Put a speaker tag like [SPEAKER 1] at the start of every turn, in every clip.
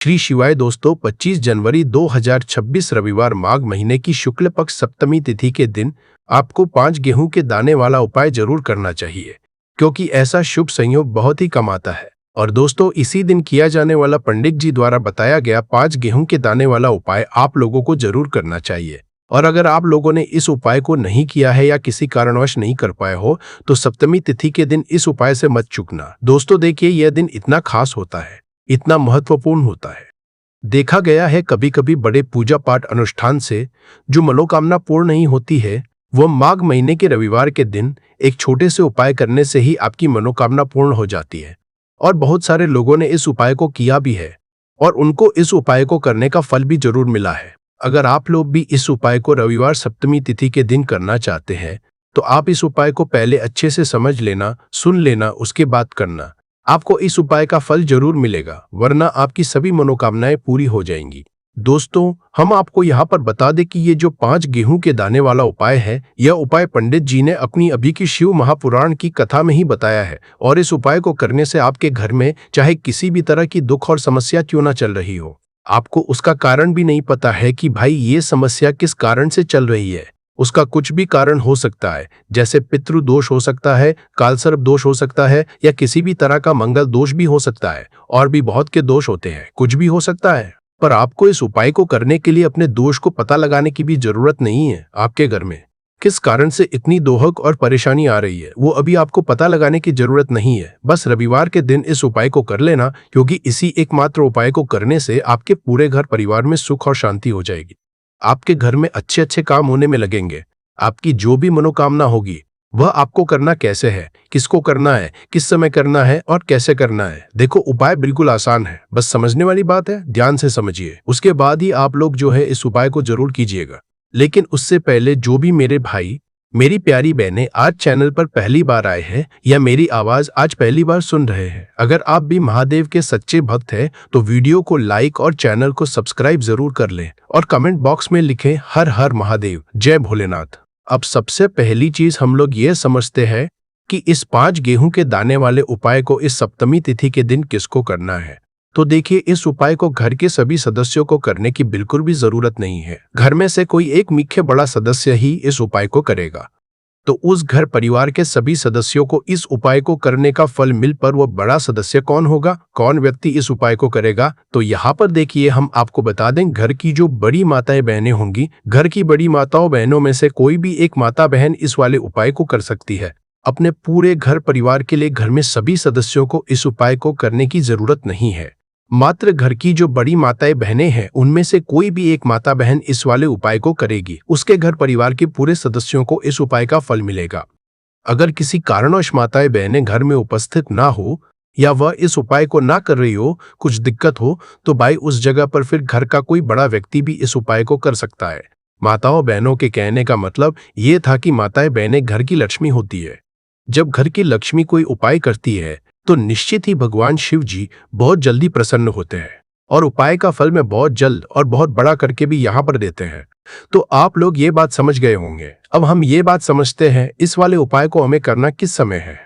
[SPEAKER 1] श्री शिवाय दोस्तों, 25 जनवरी 2026 रविवार माघ महीने की शुक्ल पक्ष सप्तमी तिथि के दिन आपको 5 गेहूं के दाने वाला उपाय जरूर करना चाहिए, क्योंकि ऐसा शुभ संयोग बहुत ही कम आता है। और दोस्तों, इसी दिन किया जाने वाला पंडित जी द्वारा बताया गया 5 गेहूं के दाने वाला उपाय आप लोगों को जरूर करना चाहिए। और अगर आप लोगों ने इस उपाय को नहीं किया है या किसी कारणवश नहीं कर पाए हो, तो सप्तमी तिथि के दिन इस उपाय से मत चूकना। दोस्तों देखिए, यह दिन इतना खास होता है, इतना महत्वपूर्ण होता है। देखा गया है कभी कभी बड़े पूजा पाठ अनुष्ठान से जो मनोकामना पूर्ण नहीं होती है, वह माघ महीने के रविवार के दिन एक छोटे से उपाय करने से ही आपकी मनोकामना पूर्ण हो जाती है। और बहुत सारे लोगों ने इस उपाय को किया भी है और उनको इस उपाय को करने का फल भी जरूर मिला है। अगर आप लोग भी इस उपाय को रविवार सप्तमी तिथि के दिन करना चाहते हैं, तो आप इस उपाय को पहले अच्छे से समझ लेना, सुन लेना, उसके बाद करना। आपको इस उपाय का फल जरूर मिलेगा, वरना आपकी सभी मनोकामनाएं पूरी हो जाएंगी। दोस्तों, हम आपको यहाँ पर बता दें कि ये जो 5 गेहूं के दाने वाला उपाय है, यह उपाय पंडित जी ने अपनी अभी की शिव महापुराण की कथा में ही बताया है। और इस उपाय को करने से आपके घर में चाहे किसी भी तरह की दुख और समस्या क्यों ना चल रही हो, आपको उसका कारण भी नहीं पता है कि भाई ये समस्या किस कारण से चल रही है। उसका कुछ भी कारण हो सकता है, जैसे पितृ दोष हो सकता है, कालसर्प दोष हो सकता है, या किसी भी तरह का मंगल दोष भी हो सकता है। और भी बहुत के दोष होते हैं, कुछ भी हो सकता है। पर आपको इस उपाय को करने के लिए अपने दोष को पता लगाने की भी जरूरत नहीं है। आपके घर में किस कारण से इतनी दोहक और परेशानी आ रही है, वो अभी आपको पता लगाने की जरूरत नहीं है। बस रविवार के दिन इस उपाय को कर लेना, क्योंकि इसी एकमात्र उपाय को करने से आपके पूरे घर परिवार में सुख और शांति हो जाएगी। आपके घर में अच्छे अच्छे काम होने में लगेंगे। आपकी जो भी मनोकामना होगी, वह आपको करना कैसे है, किसको करना है, किस समय करना है और कैसे करना है। देखो, उपाय बिल्कुल आसान है, बस समझने वाली बात है। ध्यान से समझिए, उसके बाद ही आप लोग जो है इस उपाय को जरूर कीजिएगा। लेकिन उससे पहले जो भी मेरे भाई, मेरी प्यारी बहनें आज चैनल पर पहली बार आए हैं या मेरी आवाज आज पहली बार सुन रहे हैं, अगर आप भी महादेव के सच्चे भक्त हैं, तो वीडियो को लाइक और चैनल को सब्सक्राइब जरूर कर लें और कमेंट बॉक्स में लिखें हर हर महादेव, जय भोलेनाथ। अब सबसे पहली चीज हम लोग ये समझते हैं कि इस 5 गेहूं के दाने वाले उपाय को इस सप्तमी तिथि के दिन किसको करना है। तो देखिए, इस उपाय को घर के सभी सदस्यों को करने की बिल्कुल भी जरूरत नहीं है। घर में से कोई एक मुख्य बड़ा सदस्य ही इस उपाय को करेगा। तो उस घर परिवार के सभी सदस्यों को इस उपाय को करने का फल मिल पर वह बड़ा सदस्य कौन होगा, कौन व्यक्ति इस उपाय को करेगा, तो यहाँ पर देखिए हम आपको बता दें, घर की जो बड़ी माताएं बहनें होंगी, घर की बड़ी माताओं बहनों में से कोई भी एक माता बहन इस वाले उपाय को कर सकती है। अपने पूरे घर परिवार के लिए घर में सभी सदस्यों को इस उपाय को करने की जरूरत नहीं है। मात्र घर की जो बड़ी माताएं बहनें हैं, उनमें से कोई भी एक माता बहन इस वाले उपाय को करेगी, उसके घर परिवार के पूरे सदस्यों को इस उपाय का फल मिलेगा। अगर किसी कारणवश माताएं बहनें घर में उपस्थित ना हो या वह इस उपाय को ना कर रही हो, कुछ दिक्कत हो, तो भाई उस जगह पर फिर घर का कोई बड़ा व्यक्ति भी इस उपाय को कर सकता है। माताओं बहनों के कहने का मतलब ये था कि माताएं बहनें घर की लक्ष्मी होती है। जब घर की लक्ष्मी कोई उपाय करती है, तो निश्चित ही भगवान शिव जी बहुत जल्दी प्रसन्न होते हैं और उपाय का फल में बहुत जल्द और बहुत बड़ा करके भी यहाँ पर देते हैं। तो आप लोग ये बात समझ गए होंगे। अब हम ये बात समझते हैं इस वाले उपाय को हमें करना किस समय है।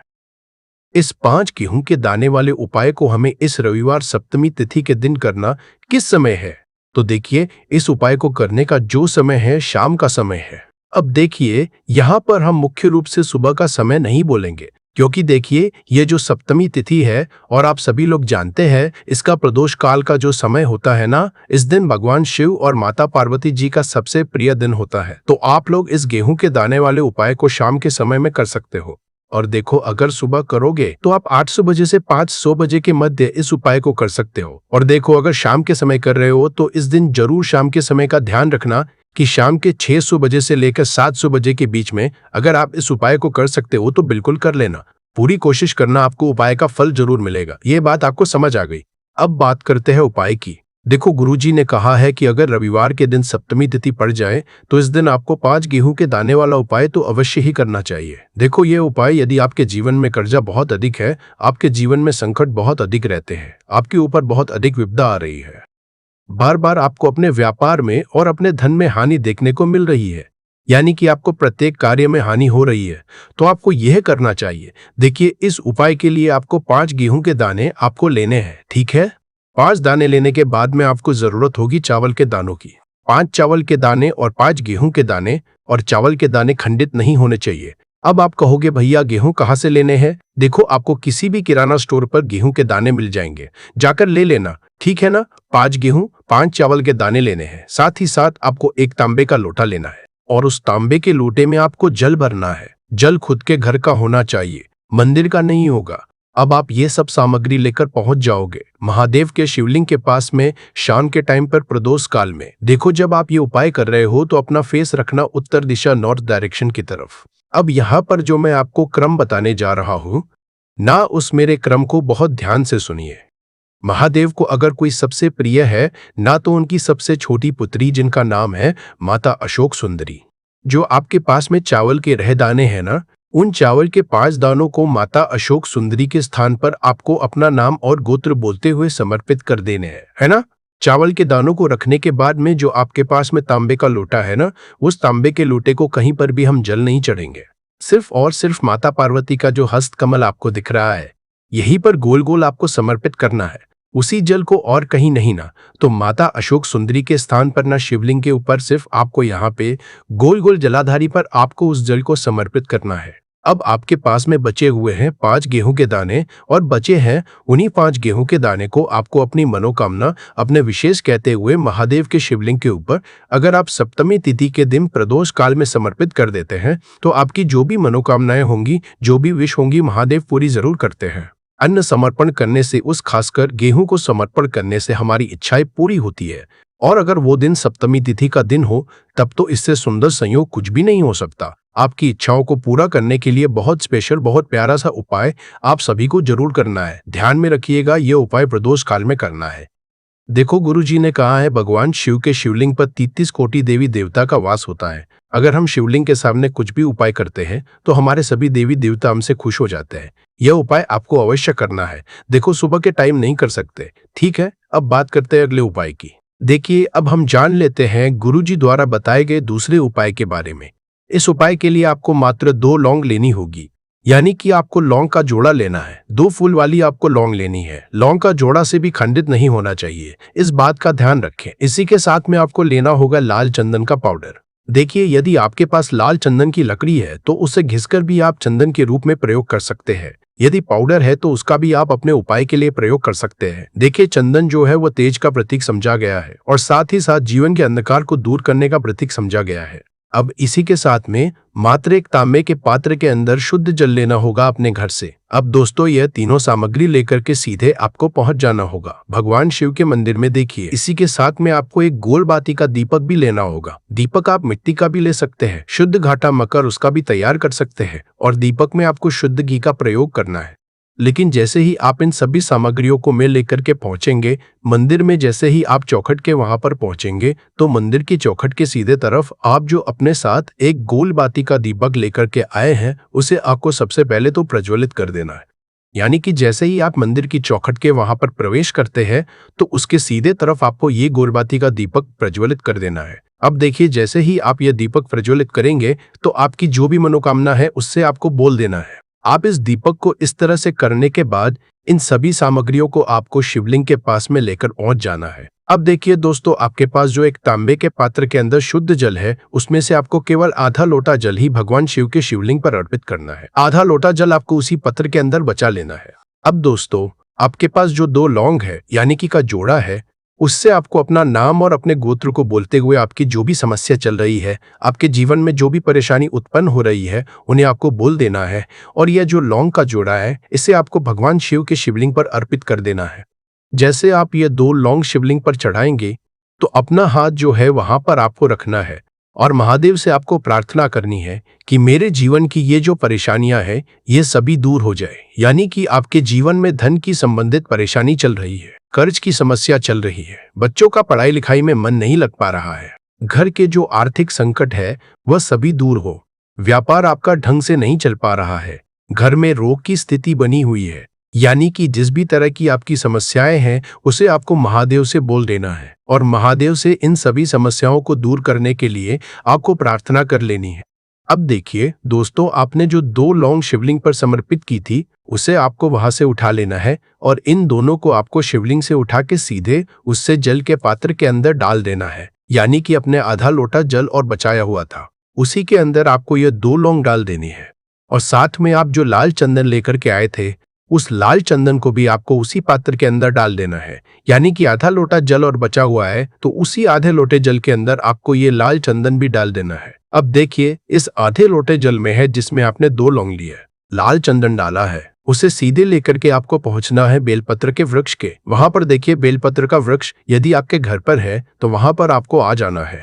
[SPEAKER 1] इस 5 गेहूं के दाने वाले उपाय को हमें इस रविवार सप्तमी तिथि के दिन करना किस समय है। तो देखिए, इस उपाय को करने का जो समय है, शाम का समय है। अब देखिए, यहाँ पर हम मुख्य रूप से सुबह का समय नहीं बोलेंगे, क्योंकि देखिए, ये जो सप्तमी तिथि है और आप सभी लोग जानते हैं इसका प्रदोष काल का जो समय होता है ना, इस दिन भगवान शिव और माता पार्वती जी का सबसे प्रिय दिन होता है। तो आप लोग इस गेहूं के दाने वाले उपाय को शाम के समय में कर सकते हो। और देखो, अगर सुबह करोगे तो आप 800 बजे से 500 बजे के मध्य इस उपाय को कर सकते हो। और देखो, अगर शाम के समय कर रहे हो तो इस दिन जरूर शाम के समय का ध्यान रखना कि शाम के 600 बजे से लेकर 700 बजे के बीच में अगर आप इस उपाय को कर सकते हो तो बिल्कुल कर लेना। पूरी कोशिश करना, आपको उपाय का फल जरूर मिलेगा। ये बात आपको समझ आ गई। अब बात करते हैं उपाय की। देखो, गुरुजी ने कहा है कि अगर रविवार के दिन सप्तमी तिथि पड़ जाए तो इस दिन आपको 5 गेहूं के दाने वाला उपाय तो अवश्य ही करना चाहिए। देखो, ये उपाय यदि आपके जीवन में कर्जा बहुत अधिक है, आपके जीवन में संकट बहुत अधिक रहते हैं, आपके ऊपर बहुत अधिक विपदा आ रही है, बार बार आपको अपने व्यापार में और अपने धन में हानि देखने को मिल रही है, यानी कि आपको प्रत्येक कार्य में हानि हो रही है, तो आपको यह करना चाहिए। देखिए, इस उपाय के लिए आपको 5 गेहूं के दाने आपको लेने हैं, ठीक है। 5 दाने लेने के बाद में आपको जरूरत होगी चावल के दानों की। 5 चावल के दाने और 5 गेहूं के दाने, और चावल के दाने खंडित नहीं होने चाहिए। अब आप कहोगे भैया गेहूं कहाँ से लेने हैं? देखो, आपको किसी भी किराना स्टोर पर गेहूं के दाने मिल जाएंगे, जाकर ले लेना, ठीक है ना। 5 गेहूं 5 चावल के दाने लेने हैं। साथ ही साथ आपको एक तांबे का लोटा लेना है, और उस तांबे के लोटे में आपको जल भरना है। जल खुद के घर का होना चाहिए, मंदिर का नहीं होगा। अब आप ये सब सामग्री लेकर पहुंच जाओगे महादेव के शिवलिंग के पास में शाम के टाइम पर प्रदोष काल में। देखो, जब आप ये उपाय कर रहे हो तो अपना फेस रखना उत्तर दिशा, नॉर्थ डायरेक्शन की तरफ। अब यहाँ पर जो मैं आपको क्रम बताने जा रहा हूं ना, उस मेरे क्रम को बहुत ध्यान से सुनिए। महादेव को अगर कोई सबसे प्रिय है ना, तो उनकी सबसे छोटी पुत्री जिनका नाम है माता अशोक सुंदरी। जो आपके पास में चावल के रह दाने हैं ना, उन चावल के 5 दानों को माता अशोक सुंदरी के स्थान पर आपको अपना नाम और गोत्र बोलते हुए समर्पित कर देने हैं, है ना। चावल के दानों को रखने के बाद में जो आपके पास में तांबे का लोटा है ना, उस तांबे के लोटे को कहीं पर भी हम जल नहीं चढ़ेंगे। सिर्फ और सिर्फ माता पार्वती का जो हस्त कमल आपको दिख रहा है, यहीं पर गोल गोल आपको समर्पित करना है। उसी जल को, और कहीं नहीं ना। तो माता अशोक सुंदरी के स्थान पर ना, शिवलिंग के ऊपर, सिर्फ आपको यहाँ पे गोल गोल जलाधारी पर आपको उस जल को समर्पित करना है। अब आपके पास में बचे हुए हैं 5 गेहूं के दाने, और बचे हैं उन्हीं 5 गेहूं के दाने को आपको अपनी मनोकामना, अपने विशेष कहते हुए महादेव के शिवलिंग के ऊपर, अगर आप सप्तमी तिथि के दिन प्रदोष काल में समर्पित कर देते हैं तो आपकी जो भी मनोकामनाएं होंगी, जो भी विश होंगी, महादेव पूरी जरूर करते हैं। अन्न समर्पण करने से, उस खासकर गेहूं को समर्पण करने से हमारी इच्छाएं पूरी होती है। और अगर वो दिन सप्तमी तिथि का दिन हो, तब तो इससे सुंदर संयोग कुछ भी नहीं हो सकता। आपकी इच्छाओं को पूरा करने के लिए बहुत स्पेशल, बहुत प्यारा सा उपाय आप सभी को जरूर करना है। ध्यान में रखिएगा, ये उपाय प्रदोष काल में करना है। देखो, गुरुजी ने कहा है भगवान शिव के शिवलिंग पर 33 कोटि देवी देवता का वास होता है। अगर हम शिवलिंग के सामने कुछ भी उपाय करते हैं तो हमारे सभी देवी देवता हमसे खुश हो जाते हैं। यह उपाय आपको अवश्य करना है। देखो, सुबह के टाइम नहीं कर सकते, ठीक है। अब बात करते हैं अगले उपाय की। देखिए, अब हम जान लेते हैं गुरुजी द्वारा बताए गए दूसरे उपाय के बारे में। इस उपाय के लिए आपको मात्र 2 लौंग लेनी होगी, यानी कि आपको लौंग का जोड़ा लेना है। 2 फूल वाली आपको लौंग लेनी है। लौंग का जोड़ा से भी खंडित नहीं होना चाहिए, इस बात का ध्यान रखें। इसी के साथ में आपको लेना होगा लाल चंदन का पाउडर। देखिए, यदि आपके पास लाल चंदन की लकड़ी है तो उसे घिसकर भी आप चंदन के रूप में प्रयोग कर सकते हैं। यदि पाउडर है तो उसका भी आप अपने उपाय के लिए प्रयोग कर सकते हैं। देखिए, चंदन जो है वो तेज का प्रतीक समझा गया है, और साथ ही साथ जीवन के अंधकार को दूर करने का प्रतीक समझा गया है। अब इसी के साथ में मात्र एक तांबे के पात्र के अंदर शुद्ध जल लेना होगा अपने घर से। अब दोस्तों, यह तीनों सामग्री लेकर के सीधे आपको पहुंच जाना होगा भगवान शिव के मंदिर में। देखिए, इसी के साथ में आपको एक गोल बाती का दीपक भी लेना होगा। दीपक आप मिट्टी का भी ले सकते हैं, शुद्ध घाटा मकर उसका भी तैयार कर सकते हैं, और दीपक में आपको शुद्ध घी का प्रयोग करना है। लेकिन जैसे ही आप इन सभी सामग्रियों को में लेकर के पहुंचेंगे मंदिर में, जैसे ही आप चौखट के वहां पर पहुंचेंगे तो मंदिर की चौखट के सीधे तरफ आप जो अपने साथ एक गोल बाती का दीपक लेकर के आए हैं, उसे आपको सबसे पहले तो प्रज्वलित कर देना है। यानी कि जैसे ही आप मंदिर की चौखट के वहां पर प्रवेश करते हैं तो उसके सीधे तरफ आपको ये गोलबाती का दीपक प्रज्वलित कर देना है। अब देखिए, जैसे ही आप ये दीपक प्रज्वलित करेंगे तो आपकी जो भी मनोकामना है उससे आपको बोल देना है। आप इस दीपक को इस तरह से करने के बाद इन सभी सामग्रियों को आपको शिवलिंग के पास में लेकर पहुंच जाना है। अब देखिए दोस्तों, आपके पास जो एक तांबे के पात्र के अंदर शुद्ध जल है, उसमें से आपको केवल आधा लोटा जल ही भगवान शिव के शिवलिंग पर अर्पित करना है। आधा लोटा जल आपको उसी पत्र के अंदर बचा लेना है। अब दोस्तों, आपके पास जो 2 लौंग है यानी कि का जोड़ा है, उससे आपको अपना नाम और अपने गोत्र को बोलते हुए आपकी जो भी समस्या चल रही है, आपके जीवन में जो भी परेशानी उत्पन्न हो रही है, उन्हें आपको बोल देना है। और यह जो लौंग का जोड़ा है, इसे आपको भगवान शिव के शिवलिंग पर अर्पित कर देना है। जैसे आप ये 2 लौंग शिवलिंग पर चढ़ाएंगे तो अपना हाथ जो है वहां पर आपको रखना है और महादेव से आपको प्रार्थना करनी है कि मेरे जीवन की ये जो परेशानियां हैं, ये सभी दूर हो जाए। यानी कि आपके जीवन में धन की संबंधित परेशानी चल रही है, कर्ज की समस्या चल रही है, बच्चों का पढ़ाई लिखाई में मन नहीं लग पा रहा है, घर के जो आर्थिक संकट है वह सभी दूर हो, व्यापार आपका ढंग से नहीं चल पा रहा है, घर में रोग की स्थिति बनी हुई है, यानी कि जिस भी तरह की आपकी समस्याएं हैं उसे आपको महादेव से बोल देना है और महादेव से इन सभी समस्याओं को दूर करने के लिए आपको प्रार्थना कर लेनी है। अब देखिए दोस्तों, आपने जो 2 लौंग शिवलिंग पर समर्पित की थी, उसे आपको वहां से उठा लेना है और इन दोनों को आपको शिवलिंग से उठा के सीधे उससे जल के पात्र के अंदर डाल देना है। यानी कि अपने आधा लोटा जल और बचाया हुआ था, उसी के अंदर आपको ये 2 लौंग डाल देनी है। और साथ में आप जो लाल चंदन लेकर के आए थे, उस लाल चंदन को भी आपको उसी पात्र के अंदर डाल देना है। यानी कि आधा लोटा जल और बचा हुआ है, तो उसी आधे लोटे जल के अंदर आपको ये लाल चंदन भी डाल देना है। अब देखिए, इस आधे लोटे जल में है जिसमें आपने 2 लौंग लिए, लाल चंदन डाला है, उसे सीधे लेकर के आपको पहुंचना है बेलपत्र के वृक्ष के। वहां पर देखिए बेलपत्र का वृक्ष यदि आपके घर पर है तो वहां पर आपको आ जाना है।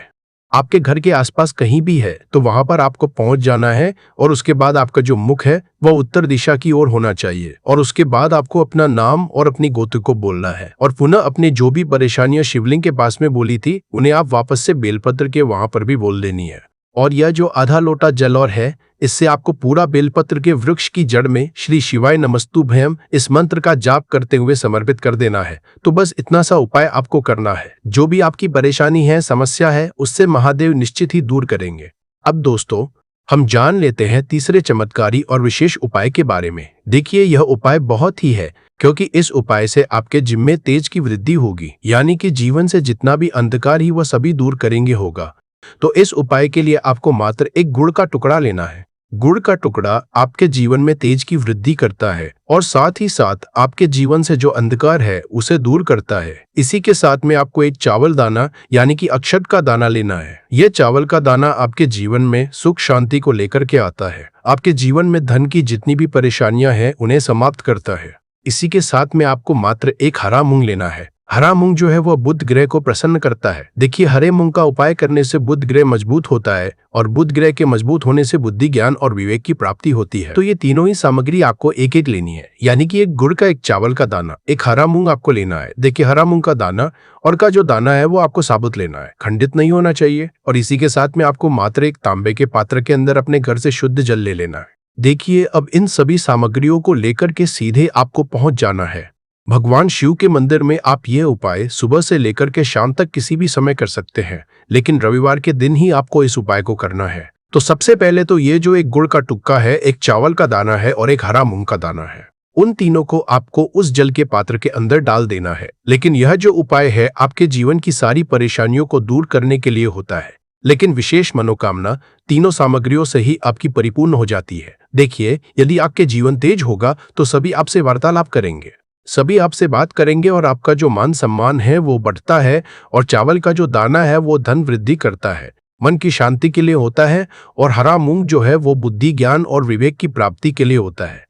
[SPEAKER 1] आपके घर के आसपास कहीं भी है तो वहां पर आपको पहुंच जाना है और उसके बाद आपका जो मुख है वह उत्तर दिशा की ओर होना चाहिए। और उसके बाद आपको अपना नाम और अपनी गोत्र को बोलना है और पुनः अपनी जो भी परेशानियां शिवलिंग के पास में बोली थी उन्हें आप वापस से बेलपत्र के वहां पर भी बोल देनी है। और यह जो आधा लोटा जल और है, इससे आपको पूरा बेलपत्र के वृक्ष की जड़ में श्री शिवाय नमस्तुभ्यम इस मंत्र का जाप करते हुए समर्पित कर देना है। तो बस इतना सा उपाय आपको करना है। जो भी आपकी परेशानी है, समस्या है, उससे महादेव निश्चित ही दूर करेंगे। अब दोस्तों, हम जान लेते हैं तीसरे चमत्कारी और विशेष उपाय के बारे में। देखिए, यह उपाय बहुत ही है, क्योंकि इस उपाय से आपके जिम में तेज की वृद्धि होगी। यानी कि जीवन से जितना भी अंधकार ही वह सभी दूर करेंगे होगा। तो इस उपाय के लिए आपको मात्र एक गुड़ का टुकड़ा लेना है। गुड़ का टुकड़ा आपके जीवन में तेज की वृद्धि करता है और साथ ही साथ आपके जीवन से जो अंधकार है उसे दूर करता है। इसी के साथ में आपको एक चावल दाना यानी कि अक्षत का दाना लेना है। यह चावल का दाना आपके जीवन में सुख शांति को लेकर के आता है। आपके जीवन में धन की जितनी भी परेशानियां हैं उन्हें समाप्त करता है। इसी के साथ में आपको मात्र एक हरा मूंग लेना है। हरा मूंग जो है वह बुध ग्रह को प्रसन्न करता है। देखिए, हरे मूंग का उपाय करने से बुध ग्रह मजबूत होता है और बुध ग्रह के मजबूत होने से बुद्धि, ज्ञान और विवेक की प्राप्ति होती है। तो ये तीनों ही सामग्री आपको एक एक लेनी है। यानी कि एक गुड़ का, एक चावल का दाना, एक हरा मूंग आपको लेना है। देखिए, हरा मूंग का दाना और का जो दाना है वो आपको साबुत लेना है, खंडित नहीं होना चाहिए। और इसी के साथ में आपको मात्र एक तांबे के पात्र के अंदर अपने घर से शुद्ध जल ले लेना है। देखिए, अब इन सभी सामग्रियों को लेकर के सीधे आपको पहुंच जाना है भगवान शिव के मंदिर में। आप ये उपाय सुबह से लेकर के शाम तक किसी भी समय कर सकते हैं, लेकिन रविवार के दिन ही आपको इस उपाय को करना है। तो सबसे पहले तो ये जो एक गुड़ का टुक्का है, एक चावल का दाना है और एक हरा मूंग का दाना है, उन तीनों को आपको उस जल के पात्र के अंदर डाल देना है। लेकिन यह जो उपाय है आपके जीवन की सारी परेशानियों को दूर करने के लिए होता है, लेकिन विशेष मनोकामना तीनों सामग्रियों से ही आपकी परिपूर्ण हो जाती है। देखिए, यदि आपके जीवन तेज होगा तो सभी आपसे वार्तालाप करेंगे, सभी आपसे बात करेंगे और आपका जो मान सम्मान है वो बढ़ता है। और चावल का जो दाना है वो धन वृद्धि करता है, मन की शांति के लिए होता है। और हरा मूंग जो है वो बुद्धि, ज्ञान और विवेक की प्राप्ति के लिए होता है।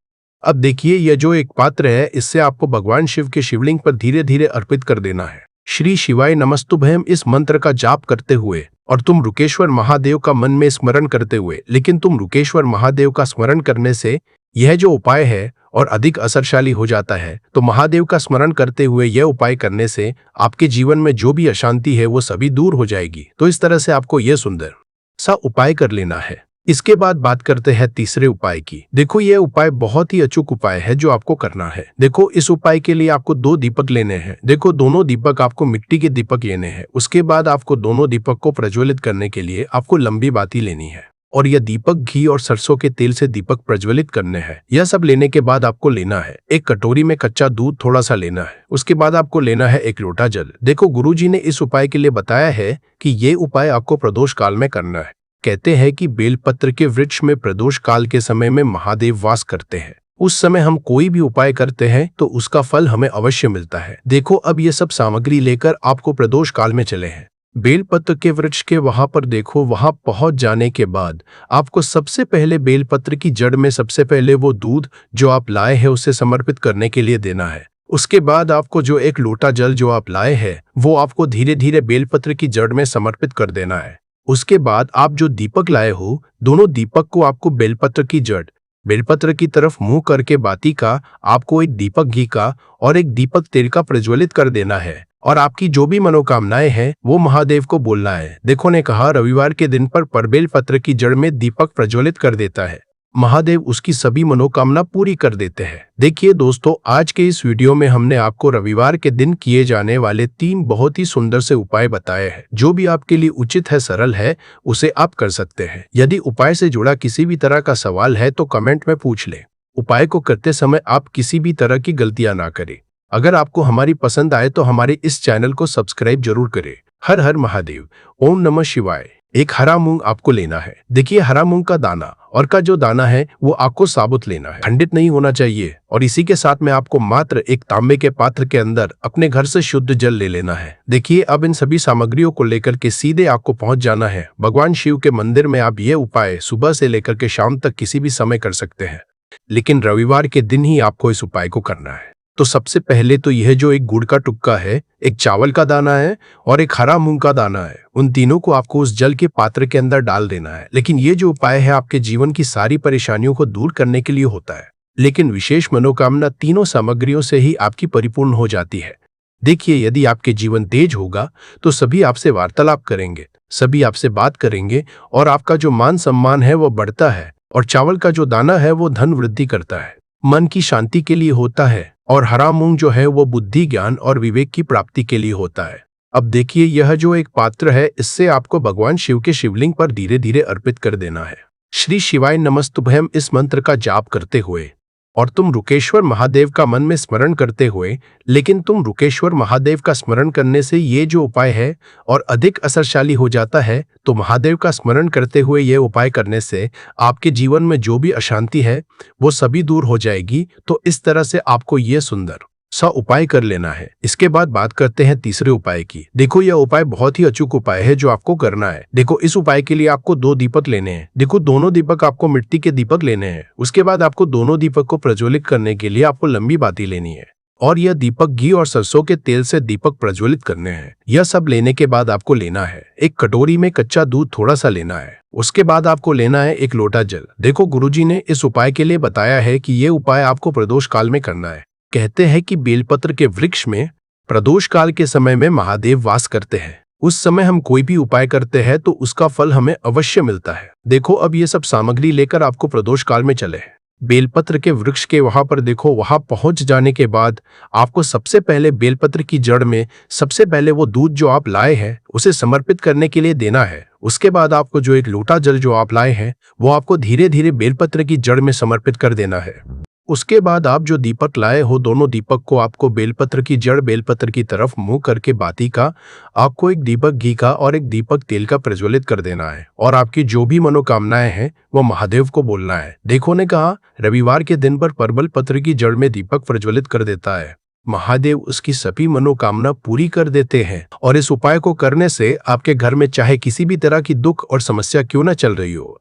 [SPEAKER 1] अब देखिए, यह जो एक पात्र है इससे आपको भगवान शिव के शिवलिंग पर धीरे धीरे अर्पित कर देना है। श्री शिवाय नमस्तुभ्यम इस मंत्र का जाप करते हुए और तुम रुकेश्वर महादेव का मन में स्मरण करते हुए, लेकिन तुम रुकेश्वर महादेव का स्मरण करने से यह जो उपाय है और अधिक असरशाली हो जाता है। तो महादेव का स्मरण करते हुए यह उपाय करने से आपके जीवन में जो भी अशांति है वो सभी दूर हो जाएगी। तो इस तरह से आपको यह सुंदर सा उपाय कर लेना है। इसके बाद बात करते हैं तीसरे उपाय की। देखो, यह उपाय बहुत ही अचूक उपाय है जो आपको करना है। देखो, इस उपाय के लिए आपको 2 दीपक लेने हैं। देखो, दोनों दीपक आपको मिट्टी के दीपक लेने हैं। उसके बाद आपको दोनों दीपक को प्रज्वलित करने के लिए आपको लंबी बाती लेनी है और यह दीपक घी और सरसों के तेल से दीपक प्रज्वलित करने हैं। यह सब लेने के बाद आपको लेना है एक कटोरी में कच्चा दूध थोड़ा सा लेना है। उसके बाद आपको लेना है एक लोटा जल। देखो, गुरुजी ने इस उपाय के लिए बताया है कि ये उपाय आपको प्रदोष काल में करना है। कहते हैं कि बेलपत्र के वृक्ष में प्रदोष काल के समय में महादेव वास करते हैं। उस समय हम कोई भी उपाय करते हैं तो उसका फल हमें अवश्य मिलता है। देखो, अब ये सब सामग्री लेकर आपको प्रदोष काल में चले हैं बेलपत्र के वृक्ष के वहां पर। देखो, वहां पहुंच जाने के बाद आपको सबसे पहले बेलपत्र की जड़ में सबसे पहले वो दूध जो आप लाए हैं उसे समर्पित करने के लिए देना है। उसके बाद आपको जो एक लोटा जल जो आप लाए हैं वो आपको धीरे धीरे बेलपत्र की जड़ में समर्पित कर देना है। उसके बाद आप जो दीपक लाए हो, दोनों दीपक को आपको बेलपत्र की जड़, बेलपत्र की तरफ मुंह करके बाती का आपको एक दीपक घी का और एक दीपक तेल का प्रज्वलित कर देना है। और आपकी जो भी मनोकामनाएं हैं वो महादेव को बोलना है। देखो ने कहा, रविवार के दिन पर बेलपत्र की जड़ में दीपक प्रज्वलित कर देता है महादेव उसकी सभी मनोकामना पूरी कर देते हैं। देखिए दोस्तों, आज के इस वीडियो में हमने आपको रविवार के दिन किए जाने वाले 3 बहुत ही सुंदर से उपाय बताए हैं। जो भी आपके लिए उचित है, सरल है, उसे आप कर सकते हैं। यदि उपाय से जुड़ा किसी भी तरह का सवाल है तो कमेंट में पूछ लें। उपाय को करते समय आप किसी भी तरह की गलतियां ना करें। अगर आपको हमारी पसंद आए तो हमारे इस चैनल को सब्सक्राइब जरूर करें। हर हर महादेव, ओम नमः शिवाय। एक हरा मूंग आपको लेना है। देखिए, हरा मूंग का दाना और का जो दाना है वो आपको साबुत लेना है, खंडित नहीं होना चाहिए। और इसी के साथ में आपको मात्र एक तांबे के पात्र के अंदर अपने घर से शुद्ध जल ले लेना है। देखिए, अब इन सभी सामग्रियों को लेकर के सीधे आपको पहुंच जाना है भगवान शिव के मंदिर में। आप ये उपाय सुबह से लेकर के शाम तक किसी भी समय कर सकते हैं, लेकिन रविवार के दिन ही आपको इस उपाय को करना है। तो सबसे पहले तो यह जो एक गुड़ का टुक्का है, एक चावल का दाना है और एक हरा मूंग का दाना है, उन तीनों को आपको उस जल के पात्र के अंदर डाल देना है। लेकिन ये जो उपाय है आपके जीवन की सारी परेशानियों को दूर करने के लिए होता है, लेकिन विशेष मनोकामना तीनों सामग्रियों से ही आपकी परिपूर्ण हो जाती है। देखिए, यदि आपके जीवन तेज होगा तो सभी आपसे वार्तालाप करेंगे, सभी आपसे बात करेंगे और आपका जो मान सम्मान है वो बढ़ता है। और चावल का जो दाना है वो धन वृद्धि करता है, मन की शांति के लिए होता है। और हरा मूंग जो है वो बुद्धि, ज्ञान और विवेक की प्राप्ति के लिए होता है। अब देखिए, यह जो एक पात्र है, इससे आपको भगवान शिव के शिवलिंग पर धीरे धीरे अर्पित कर देना है। श्री शिवाय नमस्तुभ्यम इस मंत्र का जाप करते हुए और तुम रुकेश्वर महादेव का मन में स्मरण करते हुए। लेकिन तुम रुकेश्वर महादेव का स्मरण करने से ये जो उपाय है और अधिक असरशाली हो जाता है। तो महादेव का स्मरण करते हुए ये उपाय करने से आपके जीवन में जो भी अशांति है वो सभी दूर हो जाएगी। तो इस तरह से आपको ये सुंदर सा उपाय कर लेना है। इसके बाद बात करते हैं तीसरे उपाय की। देखो, यह उपाय बहुत ही अचूक उपाय है जो आपको करना है। देखो, इस उपाय के लिए आपको 2 दीपक लेने हैं। देखो, दोनों दीपक आपको मिट्टी के दीपक लेने हैं। उसके बाद आपको दोनों दीपक को प्रज्वलित करने के लिए आपको लंबी बाती लेनी है और यह दीपक घी और सरसों के तेल से दीपक प्रज्वलित करने हैं। यह सब लेने के बाद आपको लेना है एक कटोरी में कच्चा दूध थोड़ा सा लेना है। उसके बाद आपको लेना है एक लोटा जल। देखो, गुरुजी ने इस उपाय के लिए बताया है कि ये उपाय आपको प्रदोष काल में करना है। कहते हैं कि बेलपत्र के वृक्ष में प्रदोष काल के समय में महादेव वास करते हैं। उस समय हम कोई भी उपाय करते हैं तो उसका फल हमें अवश्य मिलता है। देखो, अब ये सब सामग्री लेकर आपको प्रदोष काल में चले हैं। बेलपत्र के वृक्ष के वहां पर देखो, वहां पहुंच जाने के बाद आपको सबसे पहले बेलपत्र की जड़ में सबसे पहले वो दूध जो आप लाए हैं उसे समर्पित करने के लिए देना है। उसके बाद आपको जो एक लोटा जल जो आप लाए हैं वो आपको धीरे धीरे बेलपत्र की जड़ में समर्पित कर देना है। उसके बाद आप जो दीपक लाए हो, दोनों दीपक को आपको बेलपत्र की जड़ बेलपत्र की तरफ मुंह करके बाती का आपको एक दीपक घी का और एक दीपक तेल का प्रज्वलित कर देना है। और आपकी जो भी मनोकामनाएं हैं वो महादेव को बोलना है। देखो ने कहा, रविवार के दिन पर परबल पत्र की जड़ में दीपक प्रज्वलित कर देता है, महादेव उसकी सभी मनोकामना पूरी कर देते हैं। और इस उपाय को करने से आपके घर में चाहे किसी भी तरह की दुख और समस्या क्यों न चल रही हो,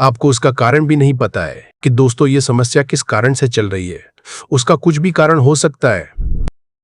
[SPEAKER 1] आपको उसका कारण भी नहीं पता है कि दोस्तों ये समस्या किस कारण से चल रही है। उसका कुछ भी कारण हो सकता है,